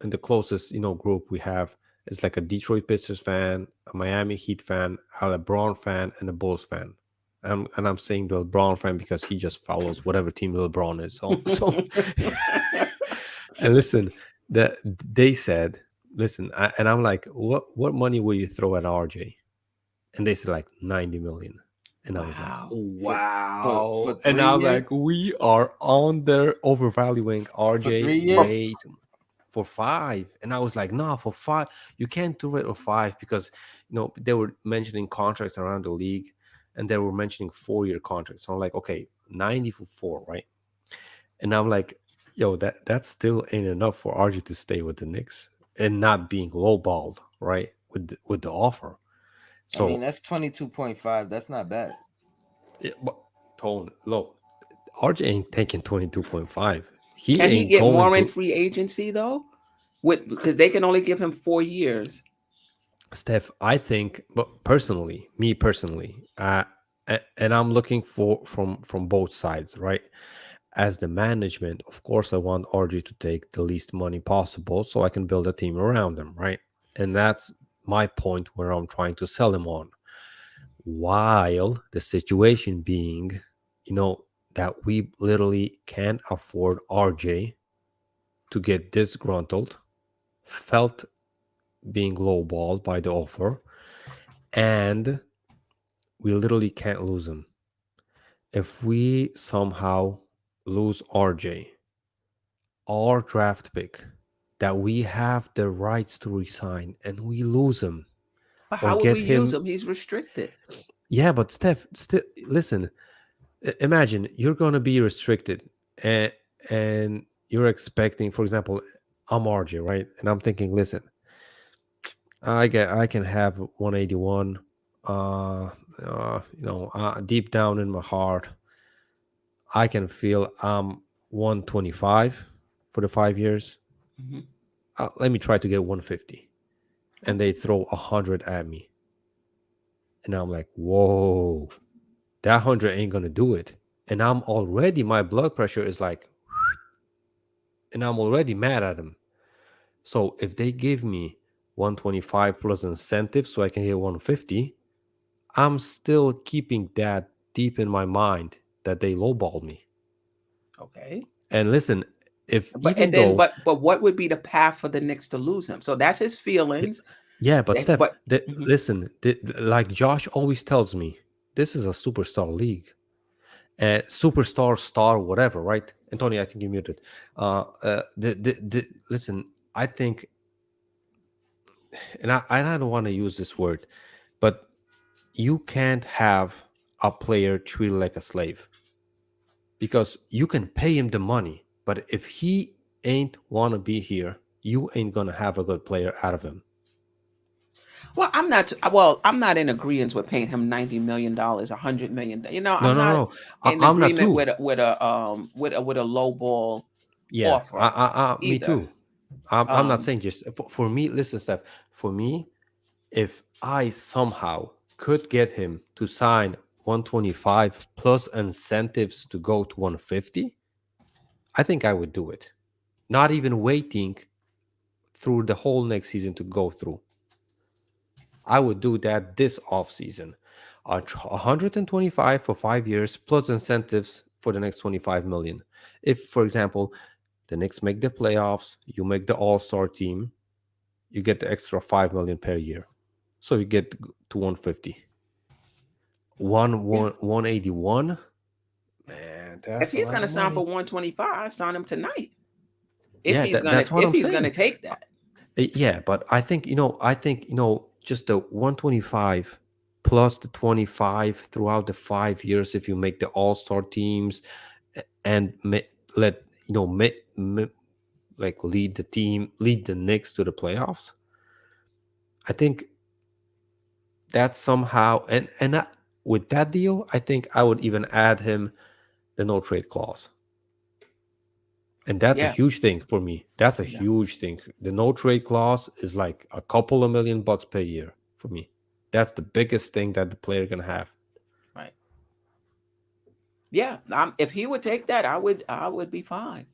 in the closest group we have. It's like a Detroit Pistons fan, a Miami Heat fan, a LeBron fan, and a Bulls fan. And I'm saying the LeBron fan because he just follows whatever team LeBron is on. So, and listen, they said, listen, and I'm like, what money will you throw at RJ? And they said like 90 million. And I was like, Wow. For wow. And 3 I'm years, like, we are on there overvaluing for RJ 3 years, way too for five. And I was like, no, for five, you can't do it for five because they were mentioning contracts around the league and they were mentioning 4-year contracts. So I'm like, okay, 90 for 4, right? And I'm like, yo, that still ain't enough for RJ to stay with the Knicks and not being lowballed, right? With the offer. I mean So that's 22.5. That's not bad. yeah, but Tone, look, RJ ain't taking 22.5. He Can he ain't get going more in to free agency though? Because they can only give him 4 years. Steph. I think, but personally, me personally, and I'm looking for from both sides, right? As the management, of course, I want RJ to take the least money possible so I can build a team around him, right? And that's my point where I'm trying to sell him on. While the situation being, that we literally can't afford RJ to get disgruntled, felt being lowballed by the offer, and we literally can't lose him. If we somehow lose RJ, our draft pick that we have the rights to resign, and we lose him But or how would get we use him, him? He's restricted. yeah, but Steph, still listen. Imagine you're gonna be restricted, and you're expecting, for example, I'm RJ, right? And I'm thinking, listen, I can have 181. Deep down in my heart, I can feel I'm 125 for the 5 years. Mhm. Let me try to get 150, and they Okay. throw 100 at me, and I'm like, whoa, that 100 ain't gonna do it. And I'm already my blood pressure is like, and I'm already mad at them. So if they give me 125 plus incentives so I can get 150, I'm still keeping that deep in my mind that they lowballed me. Okay. And listen, if But even and then though, but what would be the path for the Knicks to lose him? So that's his yeah, feelings. yeah, but Steph, But mhm. listen, like Josh always tells me, this is a superstar league, superstar, star, whatever, right? And Tony, I think you muted. Listen, I think, and I don't want to use this word, but you can't have a player treated like a slave because you can pay him the money, but if he ain't want to be here, you ain't gonna have a good player out of him. I'm not in agreement with paying him $90 million, $100 million. No, I'm no, not no. in I'm not agreement too. with a low ball Yeah, offer me either. too. I'm not Um, saying just for me. Listen, Steph. For me, if I somehow could get him to sign 125 plus incentives to go to 150, I think I would do it. Not even waiting through the whole next season to go through. I would do that this off season. 125 for 5 years plus incentives for the next 25 million. If, for example, the Knicks make the playoffs, you make the All Star team, you get the extra 5 million per year. So you get to 150. Yeah. 181. Man, If that's a he's lot gonna of sign for money. 125, sign him tonight. If Yeah, he's gonna that's what if I'm he's gonna saying. take that. Yeah, but I think just the 125 plus the 25 throughout the 5 years, if you make the all-star teams and let like lead the team, lead the Knicks to the playoffs. I think that somehow, with that deal, I think I would even add him the no trade clause. And that's a Yeah. huge thing for me. That's a Yeah. huge thing. The no trade clause is like a couple of $1 million per year for me. That's the biggest thing that the player can have. Right. Yeah. If he would take that, I would be fine.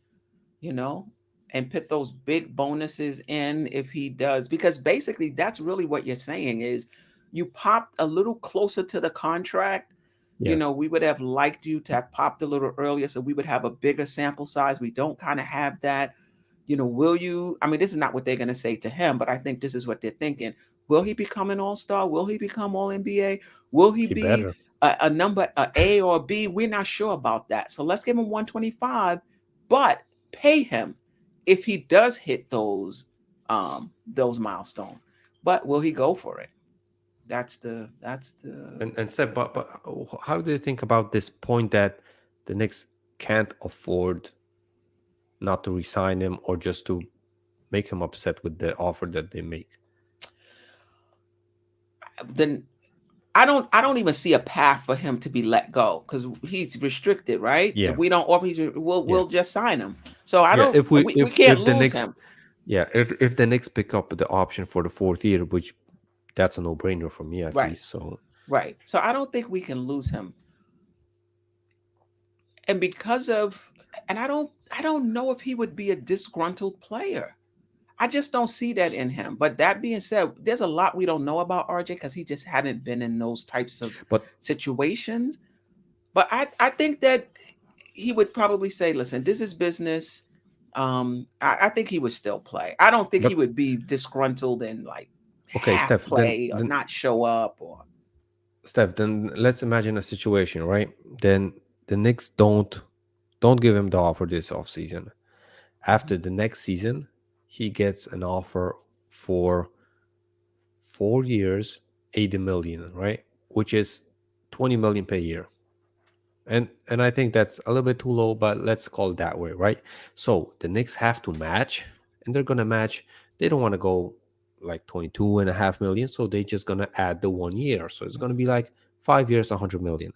You know, and put those big bonuses in if he does, because basically that's really what you're saying is you popped a little closer to the contract. Yeah, We would have liked you to have popped a little earlier so we would have a bigger sample size. We don't kind of have that. Will you? I mean, this is not what they're going to say to him, but I think this is what they're thinking. Will he become an all-star? Will he become all NBA? Will he he be better. a number A or B? We're not sure about that. So let's give him 125, but pay him if he does hit those milestones. But will he go for it? And Steph, That's the but question. how do you think about this point that the Knicks can't afford not to resign him or just to make him upset with the offer that they make? Then I don't even see a path for him to be let go because he's restricted, right? If Yeah, we don't offer, we'll yeah, we'll just sign him. So I yeah. don't. If we We can't if the lose Knicks, him, yeah, if the Knicks pick up the option for the fourth year, which that's a no brainer for me at right? least. So, Right. So I don't think we can lose him, and because of, and I don't know if he would be a disgruntled player. I just don't see that in him. But that being said, there's a lot we don't know about RJ because he just haven't been in those types of but situations. But I think that he would probably say, "Listen, this is business." I think he would still play. I don't think he but would be disgruntled and like okay, half Steph. Then play or then not show up or Steph. Then let's imagine a situation, right? Then the Knicks don't give him the offer this offseason. After the next season, he gets an offer for 4 years, 80 million, right? Which is 20 million per year. And I think that's a little bit too low, but let's call it that way, right? So the Knicks have to match, and they're gonna match. They don't want to go like 22.5 million, so they just gonna add the 1 year. So it's gonna be like 5 years, 100 million.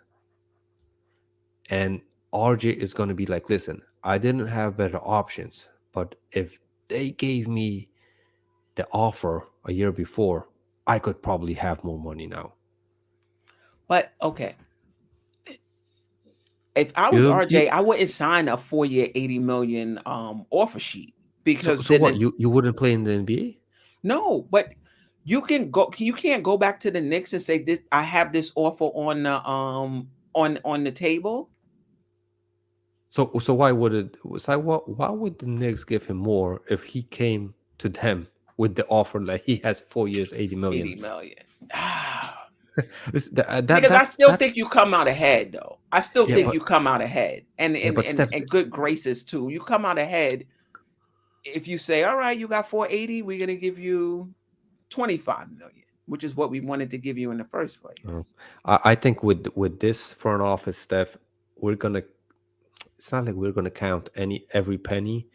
And RJ is gonna be like, listen, I didn't have better options, but if they gave me the offer a year before, I could probably have more money now. but okay. If I was You, RJ, you I wouldn't sign a 4-year 80 million offer sheet so because so then what? You wouldn't play in the NBA? no, but you can't go back to the Knicks and say this I have this offer on the table. So why would it? So why would the Knicks give him more if he came to them with the offer like he has 4 years, 80 million? 80 million. That Because I still that's think you come out ahead though. I still yeah, think you come out ahead and yeah, and but and, Steph, and good graces too. You come out ahead if you say, all right, you got 480, we're gonna give you 25 million, which is what we wanted to give you in the first place. uh, I think with this front office, Steph, we're gonna. It's not like we're gonna count every penny,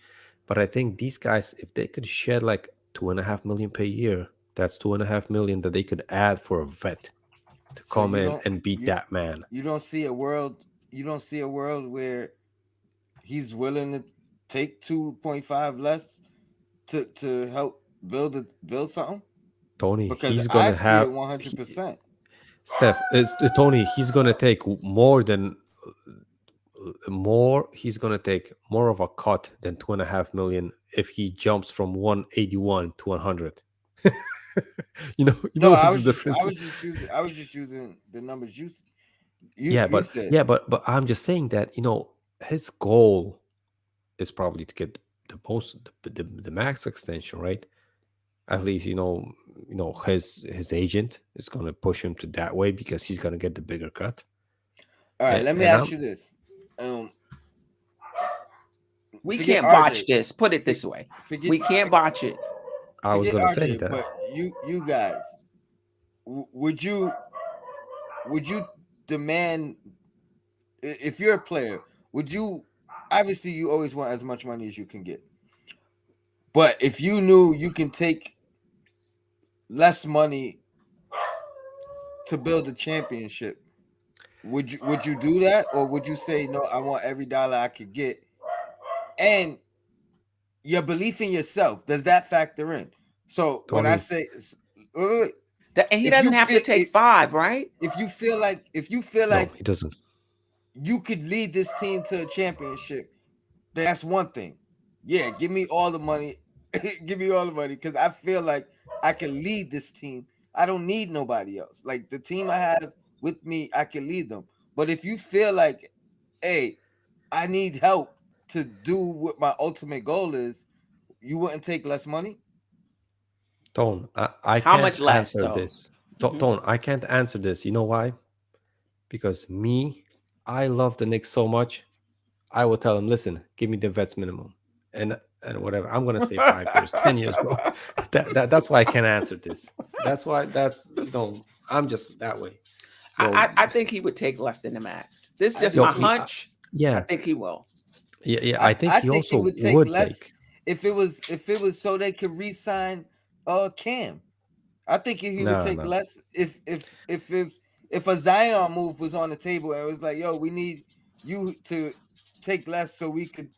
but I think these guys, if they could shed like 2.5 million per year, that's 2.5 million that they could add for a vet to So come you in don't and beat you that man. you don't see a world where he's willing to take 2.5 less to help build something, Tony, because he's I gonna see have it 100%. Steph. Tony, he's gonna take more than more. He's gonna take more of a cut than 2.5 million if he jumps from 181 to 100. You No, know what's the difference? I was just using the numbers Yeah, you but said. yeah, but I'm just saying that his goal is probably to get the most the max extension, right? At least his agent is gonna push him to that way because he's gonna get the bigger cut. All right, let me And ask I'm you this. Um, We forget can't RJ. botch this. Put it For- this way. Forget We can't botch it. I was forget gonna say RJ. that. But you guys, would you demand if you're a player? Would you obviously you always want as much money as you can get, but if you knew you can take less money to build a championship, would you do that, or would you say no? I want every dollar I could get, and your belief in yourself, does that factor in? So when I Tony, say wait, wait, wait. And he if you doesn't have to feel take five, right? if you feel no, like he doesn't. you could lead this team to a championship, that's one thing. Yeah, give me all the money. Give me all the money because I feel like I can lead this team. I don't need nobody else. Like the team I have with me, I can lead them. But if you feel like, hey, I need help to do what my ultimate goal is, you wouldn't take less money? Tone, I How can't much less answer though? this. Hmm. Tone, I can't answer this. You know why? Because me, I love the Knicks so much. I will tell him, listen, give me the vets minimum, and whatever. I'm gonna say 5 years, 10 years, bro. That's why I can't answer this. That's why I'm just that way. You know, I think he would take less than the max. This is I just do my too. hunch. I yeah, think he will. yeah. I, I think I he think he also would take would less take. if it was so they could re-sign Cam. I think he would No, take no. less if a Zion move was on the table and it was like, yo, we need you to take less so we could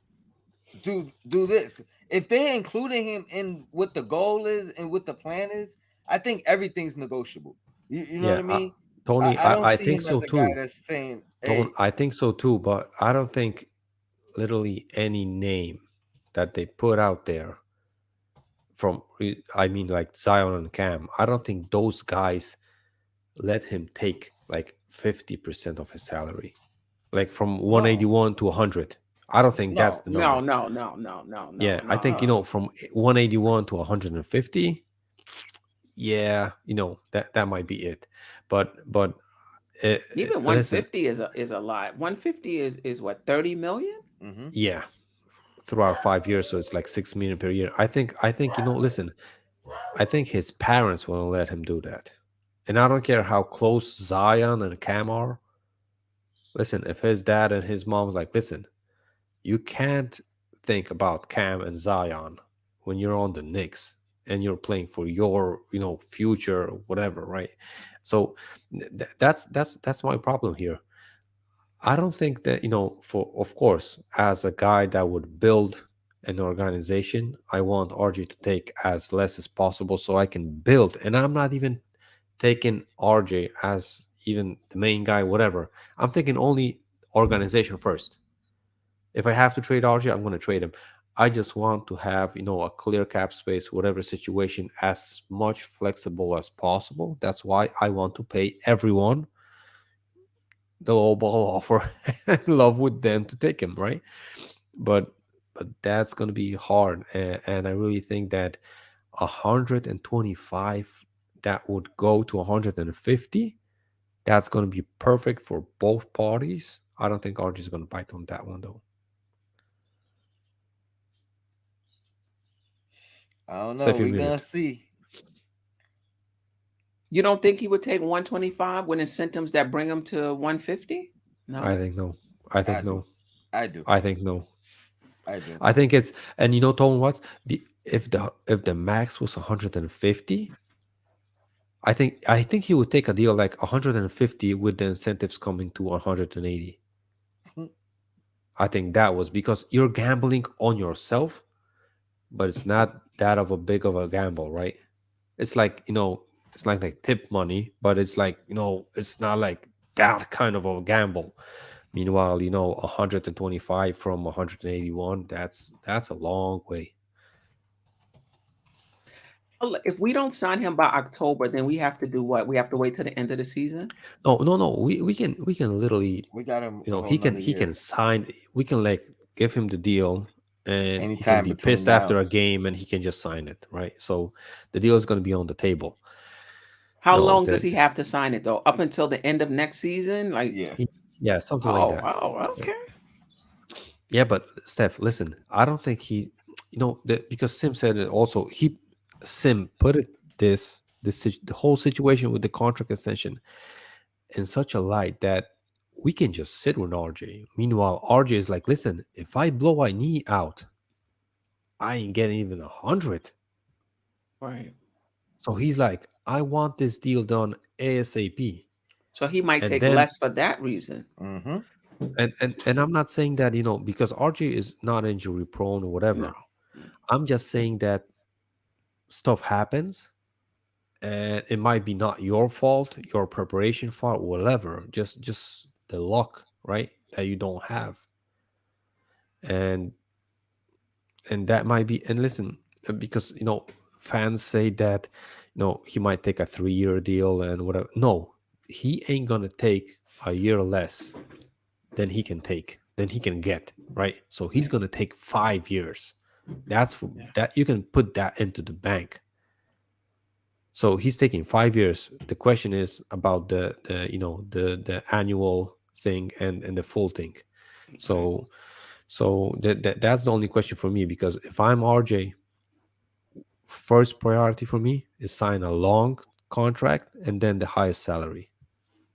do this. If they're including him in what the goal is and what the plan is, I think everything's negotiable. You know what Yeah, I mean? Tony, I don't I see think him as so a guy too. that's saying, Don't hey, I think so too? But I don't think literally any name that they put out there I mean, like Zion and Cam. I don't think those guys let him take like 50% of his salary, like from no, 181 to 100. I don't think that's no, the No, number. no, no, no, no, no, Yeah, I no, think uh-uh. from 181 to 150. Yeah, that might be it. But even listen, 150 is a lot. 150 is what, 30 million? Mm-hmm. yeah, throughout 5 years, so it's like 6 million per year. I think listen, I think his parents will let him do that, and I don't care how close Zion and Cam are. Listen, if his dad and his mom's like, listen, you can't think about Cam and Zion when you're on the Knicks and you're playing for your, future or whatever, right? So that's my problem here. I don't think that, for of course, as a guy that would build an organization, I want RG to take as less as possible so I can build. And I'm not even taking RJ as even the main guy, whatever. I'm thinking only organization first. If I have to trade RJ, I'm going to trade him. I just want to have, a clear cap space, whatever situation, as much flexible as possible. That's why I want to pay everyone the low ball offer and love with them to take him, right? But but that's going to be hard, and I really think that 125 that would go to 150, that's going to be perfect for both parties. I don't think RJ is going to bite on that one though. I don't Stay know. a We gonna minute. see. You don't think he would take 125 when incentives that bring him to 150? I No. think no. I I think do. no. I do. I think no. I do. I think it's, and Tone, what? If the max was 150, I think he would take a deal like 150 with the incentives coming to 180. I think that was because you're gambling on yourself, but it's not that of a big of a gamble, right? It's like, it's like tip money, but it's like, it's not like that kind of a gamble. Meanwhile, 125 from 181, that's a long way. If we don't sign him by October, then we have to do what? We have to wait till the end of the season? No, no, no. We can literally, We got him a whole he can nother he year. can sign. We can like give him the deal and he can Anytime be between pissed now. after a game and he can just sign it, right? So the deal is going to be on the table. How No, long does he have to sign it though? Up until the end of next season? Like, Yeah. yeah, something like oh, that. wow, Yeah. okay. Yeah, but Steph, listen, I don't think he, because Sim said it also. Sim put it the whole situation with the contract extension in such a light that we can just sit with RJ. Meanwhile, RJ is like, listen, if I blow my knee out, I ain't getting even 100. Right. So he's like, I want this deal done ASAP. So he might And take then less for that reason. Mm-hmm. and I'm not saying that, because RJ is not injury prone or No. whatever. I'm just saying that stuff happens and it might be not your fault, your preparation fault, whatever. Just the luck, right? That you don't have. And that might be, and listen, because fans say that he might take a 3-year deal and whatever. No, he ain't gonna take a year less than he can get, right? So he's Right. gonna take 5 years. That's Yeah. that you can put that into the bank. So he's taking 5 years. The question is about the annual thing and the full thing. Right. So that's the only question for me, because if I'm RJ, first priority for me is sign a long contract and then the highest salary,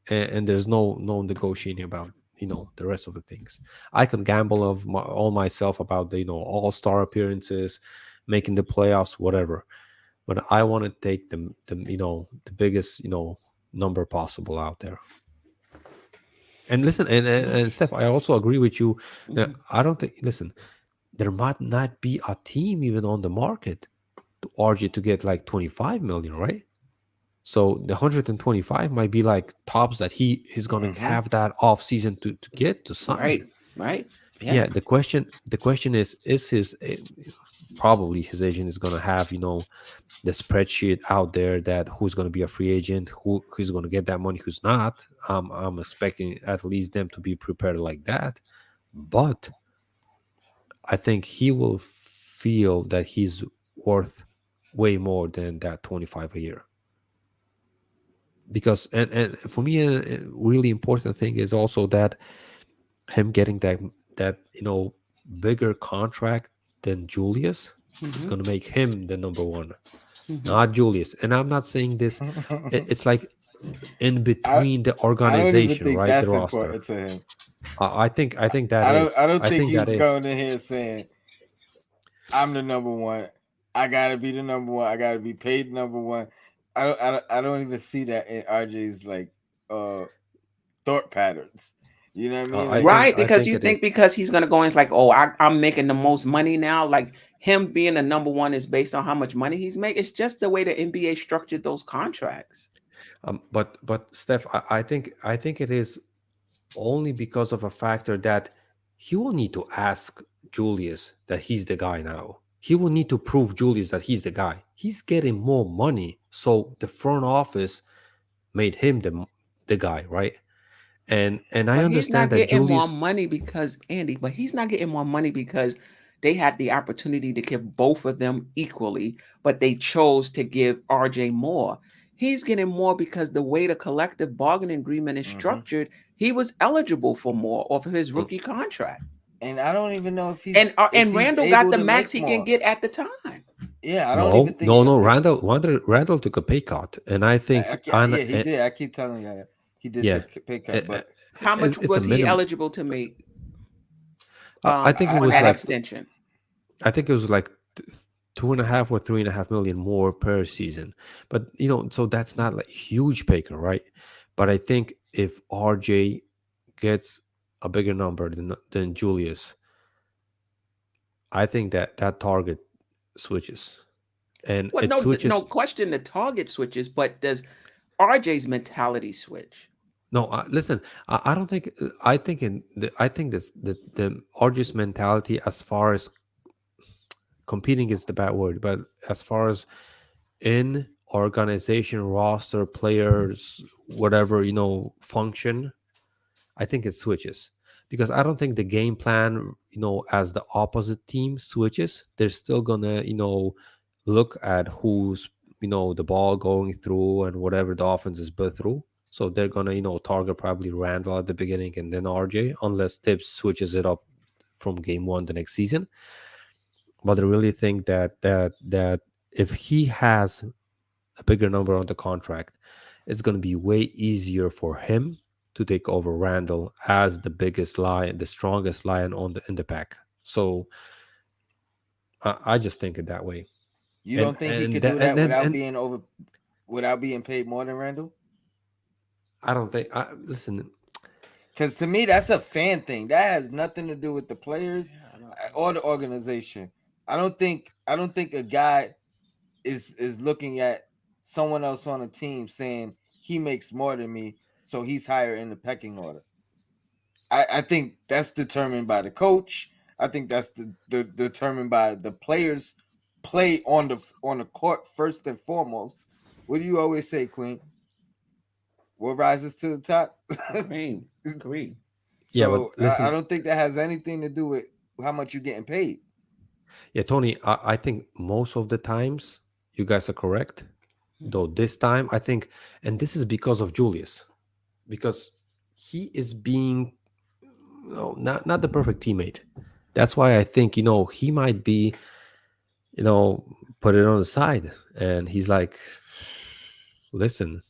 and there's no negotiating about the rest of the things. I can gamble all myself about the all-star appearances, making the playoffs, whatever, but I want to take the biggest number possible out there. And listen, and Steph, I also agree with you that Mhm. I don't think, listen, there might not be a team even on the market to RG to get like 25 million, right? So the 125 might be like tops that he's gonna Mm-hmm. have that off season to get to sign. Right. Right. Yeah. Yeah, the question is his probably his agent is gonna have the spreadsheet out there that who's gonna be a free agent, who's gonna get that money, who's not. I'm expecting at least them to be prepared like that, but I think he will feel that he's worth way more than that 25 a year. Because and for me a really important thing is also that him getting that bigger contract than Julius is Hmm. going to make him the number one, Hmm. not Julius. And I'm not saying this, it's like in I between the I don't even organization, think right? The that's roster. important to him. I think that I don't is, I don't I think think that he's is. going in here saying I'm the number one. I gotta be the number one. I gotta be paid number one. I don't even see that in RJ's like uh thought patterns. You know what I mean? I Like think Right. I Because think you it is. think because he's going to go in, it's like, oh, I'm making the most money now. Like him being the number one is based on how much money he's making. It's just the way the NBA structured those contracts. But Steph, I think it is only because of a factor that he will need to ask Julius that he's the guy now. He will need to prove Julius that he's the guy. He's getting more money, so the front office made him the guy, right? And I But he's understand not that getting more Julius. money because Andy, but he's not getting more money because they had the opportunity to give both of them equally, but they chose to give RJ more. He's getting more because the way the collective bargaining agreement is hmm structured, he was eligible for more off of his Mm, rookie contract. and I don't even know And if he's Randall got able the to max make he can more. get at the time. Yeah, I don't even no, think no, no. if Randall took a pay cut, and I think yeah, he did. I keep telling you he did yeah, take a pay eh, cut, eh, but How much it's a was he minimum. eligible to make I think it I on was that I like, th- extension? I think it was like 2.5 or 3.5 million more per season. But so that's not like huge pay cut, right? But I think if RJ gets a bigger number than Julius, I think that target switches, and Well, it no, no switches. question the target switches, but does RJ's mentality switch? No, listen, I don't think. I think this the RJ's mentality, as far as competing is the bad word, but as far as in organization, roster, players, whatever function, I think it switches. because I don't think the game plan, as the opposite team switches, they're still gonna, look at who's, the ball going through and whatever the offense is built through. So they're gonna, target probably Randall at the beginning and then RJ, unless Tibbs switches it up from game one the next season. But I really think that if he has a bigger number on the contract, it's going to be way easier for him to take over Randall as the biggest lion, the strongest lion on the in the pack. So I just think it that way, You and don't think he and could that, do that without and being over, without being paid more than Randall? I don't think. Listen, Because to me, that's a fan thing. That has nothing to do with the players Yeah, or the organization. I don't think a guy is looking at someone else on a team saying he makes more than me, so he's higher in the pecking order. I think that's determined by the coach. I think that's the determined by the players play on the court first and foremost. What do you always say, Queen? What rises to the top? agree, agree. yeah, but So I listen, don't think that has anything to do with how much you're getting paid. yeah, Tony, I think most of the times you guys are correct. Though this time, I think, and this is because of Julius, because he is being, no, not the perfect teammate. That's why I think he might be, you know put it on the side, and he's like, listen,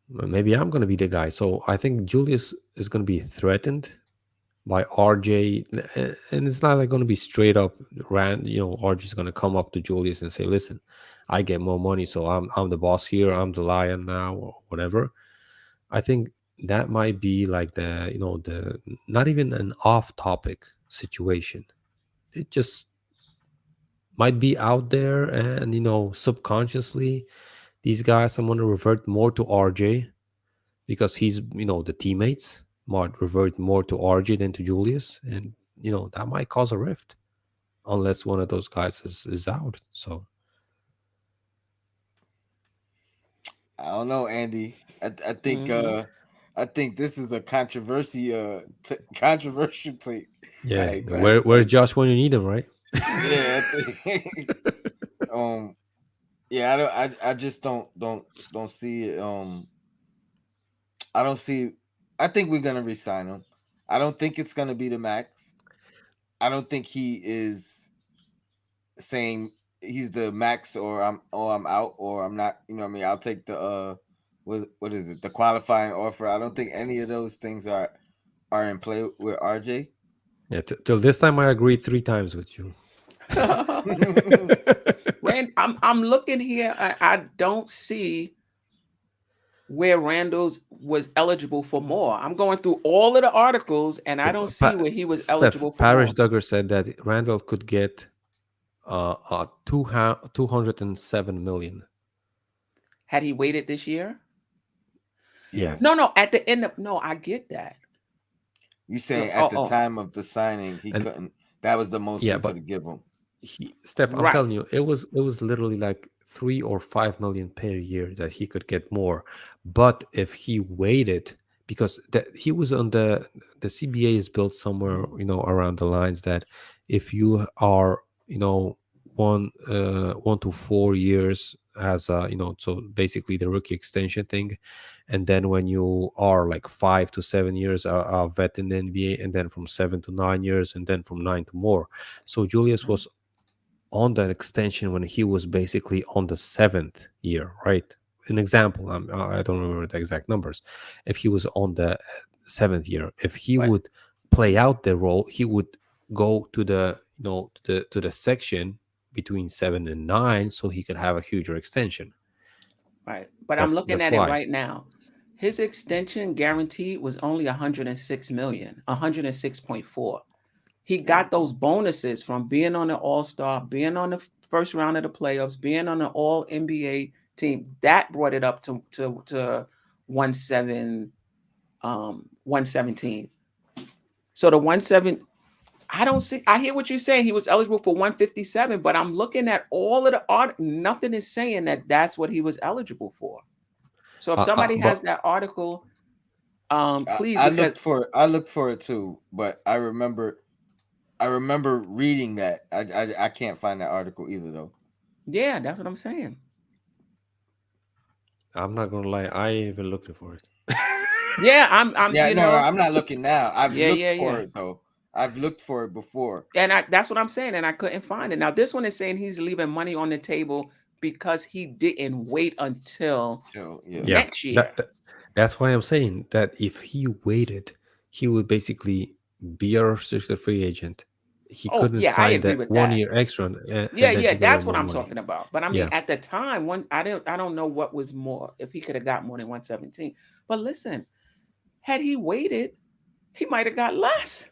maybe I'm gonna be the guy. So I think Julius is gonna be threatened by RJ, and it's not like gonna be straight up. RJ is gonna come up to Julius and say, listen, I get more money, so I'm the boss here, I'm the lion now, or whatever. I think that might be like the not even an off topic situation. It just might be out there, and subconsciously these guys, I'm going to revert more to RJ, because he's, the teammates might revert more to RJ than to Julius, and that might cause a rift unless one of those guys is out. So I don't know, Andy. I think Mm-hmm. I think this is a controversial take. yeah, Like, where's Josh when you need him, right? yeah, I think um yeah, I just don't see it. I don't see. I think we're gonna resign him. I don't think it's gonna be the max. I don't think he is saying he's the max, or I'm out, or I'm not. You know what I mean? I'll take the what is it? The qualifying offer. I don't think any of those things are in play with RJ. Yeah, till this time I agreed 3 times with you. Rand, I'm looking here. I don't see where Randall's was eligible for more. I'm going through all of the articles and I don't see where he was Steph, eligible for Parish more. Duggar said that Randall could get 207 million. Had he waited this year? Yeah, Yeah, No, at the end of no, I get that. you No, saying at oh, the oh, time of the signing he and couldn't. That was the most yeah, we could but have given him. Steph, I'm right, telling you, it was literally like 3 or 5 million per year that he could get more. But if he waited, because he was on the CBA is built somewhere, around the lines that if you are, 1 to 4 years as so basically the rookie extension thing, and then when you are like 5 to 7 years a vet in the NBA, and then from 7 to 9 years, and then from 9 to more. So Julius mhm, was on that extension when he was basically on the 7th year, right? An example, I don't remember the exact numbers. If he was on the 7th year, if he right, would play out the role, he would go to the to the section between 7 and 9, so he could have a huger extension. right. But I'm That's looking that's at it why. right now. His extension guaranteed was only 106 million, 106.4. He got those bonuses from being on the All-Star, being on the first round of the playoffs, being on the All NBA team. That brought it up to 117. So the 17, I don't see. I hear what you're saying. He was eligible for 157, but I'm looking at all of the art. Nothing is saying that that's what he was eligible for. So if somebody But has that article, Please, I because looked for I looked for it too, but I remember reading that. I can't find that article either though. yeah, that's what I'm saying. I'm not gonna lie, I ain't even looking for it. Yeah, I'm, Yeah, no, I'm not looking now. I've yeah, looked yeah, for yeah. it though. I've looked for it before. And that's what I'm saying, and I couldn't find it. Now this one is saying he's leaving money on the table because he didn't wait until So yeah. Yeah, next year. that's why I'm saying that if he waited, he would basically be a restricted free agent. He Oh couldn't yeah, I sign agree that with one that. year extra, Yeah, and then yeah, he gonna that's have what more I'm money. talking about. But I mean, Yeah, at the time, I don't know what was more if he could have got more than 117. But listen, had he waited, he might have got less.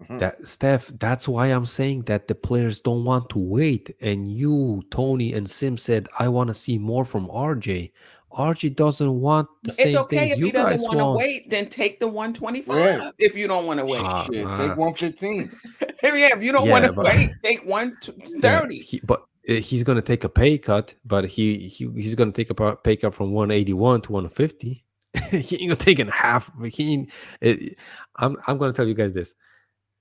Mhm. that Steph. That's why I'm saying that the players don't want to wait. And you, Tony, and Sim said, I want to see more from RJ. RJ doesn't want the It's same okay things if you he doesn't guys want to want. wait, then take the 125 Yeah. if you don't want to wait. Shit, take Uh, 115. Yeah, if you don't want yeah, to but wait, take yeah, 130. he's gonna take a pay cut, but he's gonna take a pay cut from 181 to 150. He ain't gonna take in half. It, I'm gonna tell you guys this: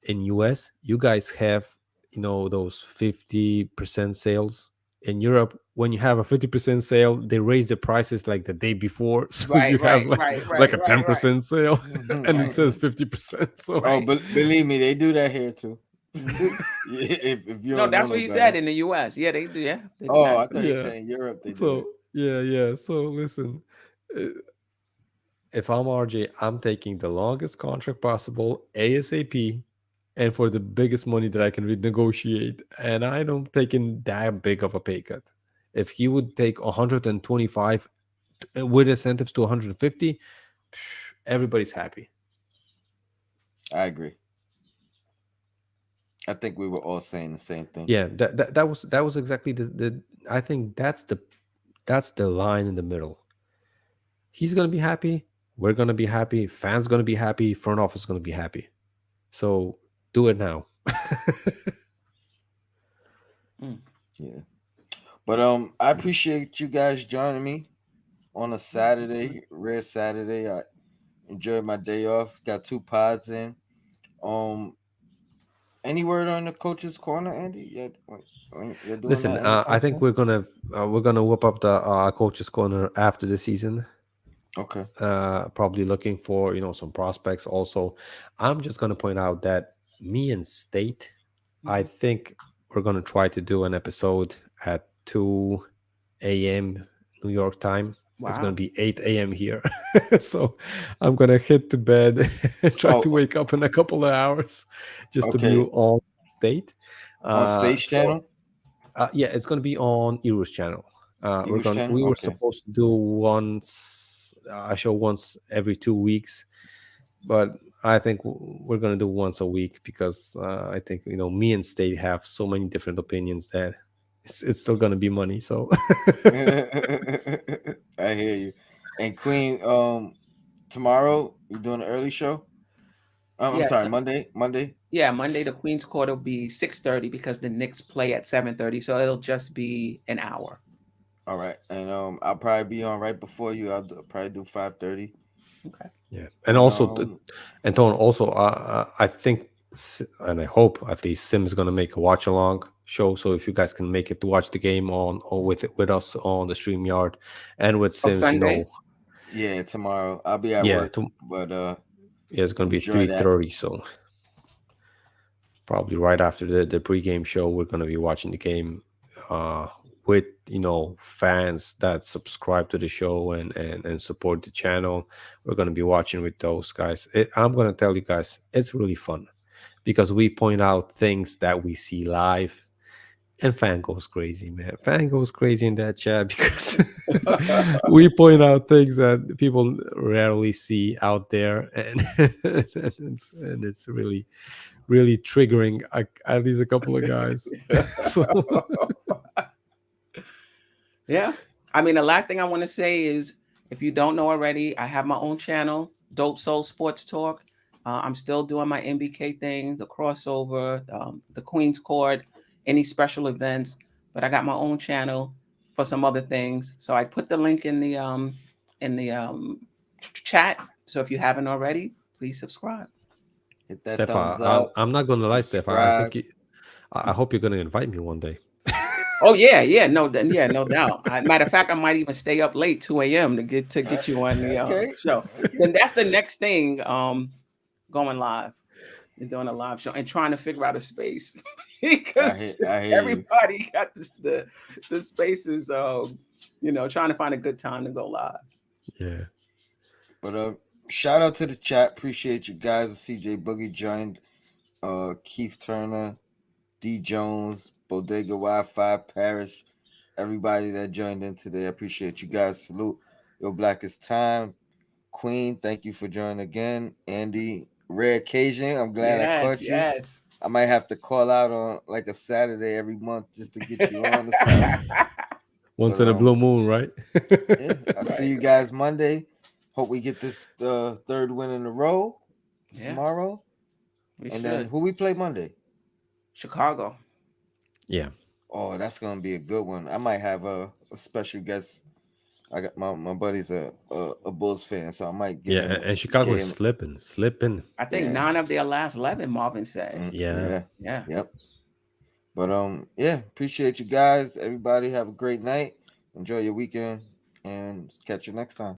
in US, you guys have those 50% sales. In Europe, when you have a 50% sale, they raise the prices like the day before, so Right, you have right, like right, like right, a right, right, 10% sale, and it right, says 50%. So Oh, right. but believe me, they do that here too. Hmm. If you No, don't know that's what no he said better. in the U.S. Yeah, they do. Yeah, they do Oh, that. I thought you yeah, said in Europe they do so it. yeah. So listen, uh, if I'm RJ, I'm taking the longest contract possible ASAP and for the biggest money that I can renegotiate. And I don't taking that big of a pay cut. If he would take 125 with incentives to 150, everybody's happy. I agree. I think we were all saying the same thing. Yeah, that was exactly the I think that's the line in the middle. He's gonna be happy, we're gonna be happy, fans gonna be happy, front office gonna be happy. So do it now. Mm. Yeah. But I appreciate you guys joining me on a Saturday, rare Saturday. I enjoyed my day off. Got two pods in. Um, any word on the coach's corner, Andy? Yeah, you're doing Listen, that I anytime think soon? we're gonna whip up the coaches corner after the season. Okay. Probably looking for some prospects. Also, I'm just gonna point out that me and State, I Mhm. think we're gonna try to do an episode at 2 a.m. New York time. It's gonna Wow. be 8 a.m. here, so I'm gonna hit to bed and try to Oh, wake up in a couple of hours just to be okay. on State. On stage So channel, yeah, it's gonna be on Ero's channel. English channel. We were Okay. supposed to do once a show once every 2 weeks, but I think we're gonna do once a week because I think me and State have so many different opinions that it's still gonna be money. So I hear you. And Queen, tomorrow you doing an early show? I'm Yeah, sorry, Monday. Monday. yeah. Monday the Queen's Court will be 6:30 because the Knicks play at 7:30, so it'll just be an hour. All right, and I'll probably be on right before you. Probably do 5:30, Okay. yeah, and and also Anton, also I think and I hope at least Sim is gonna make a watch along show. So if you guys can make it to watch the game on or with us on the stream yard and with Oh, Sims, Sunday. yeah, tomorrow I'll be at yeah, work, but yeah, it's gonna be enjoy three that. thirty. So probably right after the pregame show, we're gonna be watching the game uh, with fans that subscribe to the show and support the channel. We're gonna be watching with those guys. I'm gonna tell you guys, it's really fun because we point out things that we see live. And fan goes crazy, man. Fan goes crazy in that chat because we point out things that people rarely see out there, and and it's really triggering at least a couple of guys. So Yeah. I mean, the last thing I want to say is if you don't know already, I have my own channel, Dope Soul Sports Talk. I'm still doing my MBK thing, the crossover, the Queen's Court, any special events. But I got my own channel for some other things. So I put the link in the chat So if you haven't already, please subscribe. Hit that thumbs Stefan, I'm up, I'm not gonna lie, Stefan. I subscribe. think I hope you're gonna invite me one day. Oh yeah, yeah, no doubt. Matter of fact, I might even stay up late, 2 a.m. to Uh, get you on the okay, show. okay. Then that's the next thing. Going live and doing a live show and trying to figure out a space because I hear you. everybody got the spaces. Trying to find a good time to go live. Yeah. But shout out to the chat. Appreciate you guys. CJ Boogie joined. Keith Turner, D Jones, Bodega Wi-Fi, Parish, everybody that joined in today. I appreciate you guys. Salute. Your Blackest Time. Queen, thank you for joining again. Andy, rare occasion. I'm glad I Yes, caught you. yes. I might have to call out on like a Saturday every month just to get you on or something. Once But in a blue moon, right? yeah, I'll see Right. you guys Monday. Hope we get this third win in a row Yeah, tomorrow. we And then should. who we play Monday? Chicago. Yeah. Oh, that's gonna be a good one. I might have a special guest. I got my buddy's a Bulls fan, so I might Yeah. And Chicago get is him. slipping. I think Yeah, 9 of their last 11, Marvin said. Yeah. yeah, Yeah. yep. But yeah, appreciate you guys. Everybody have a great night. Enjoy your weekend, and catch you next time.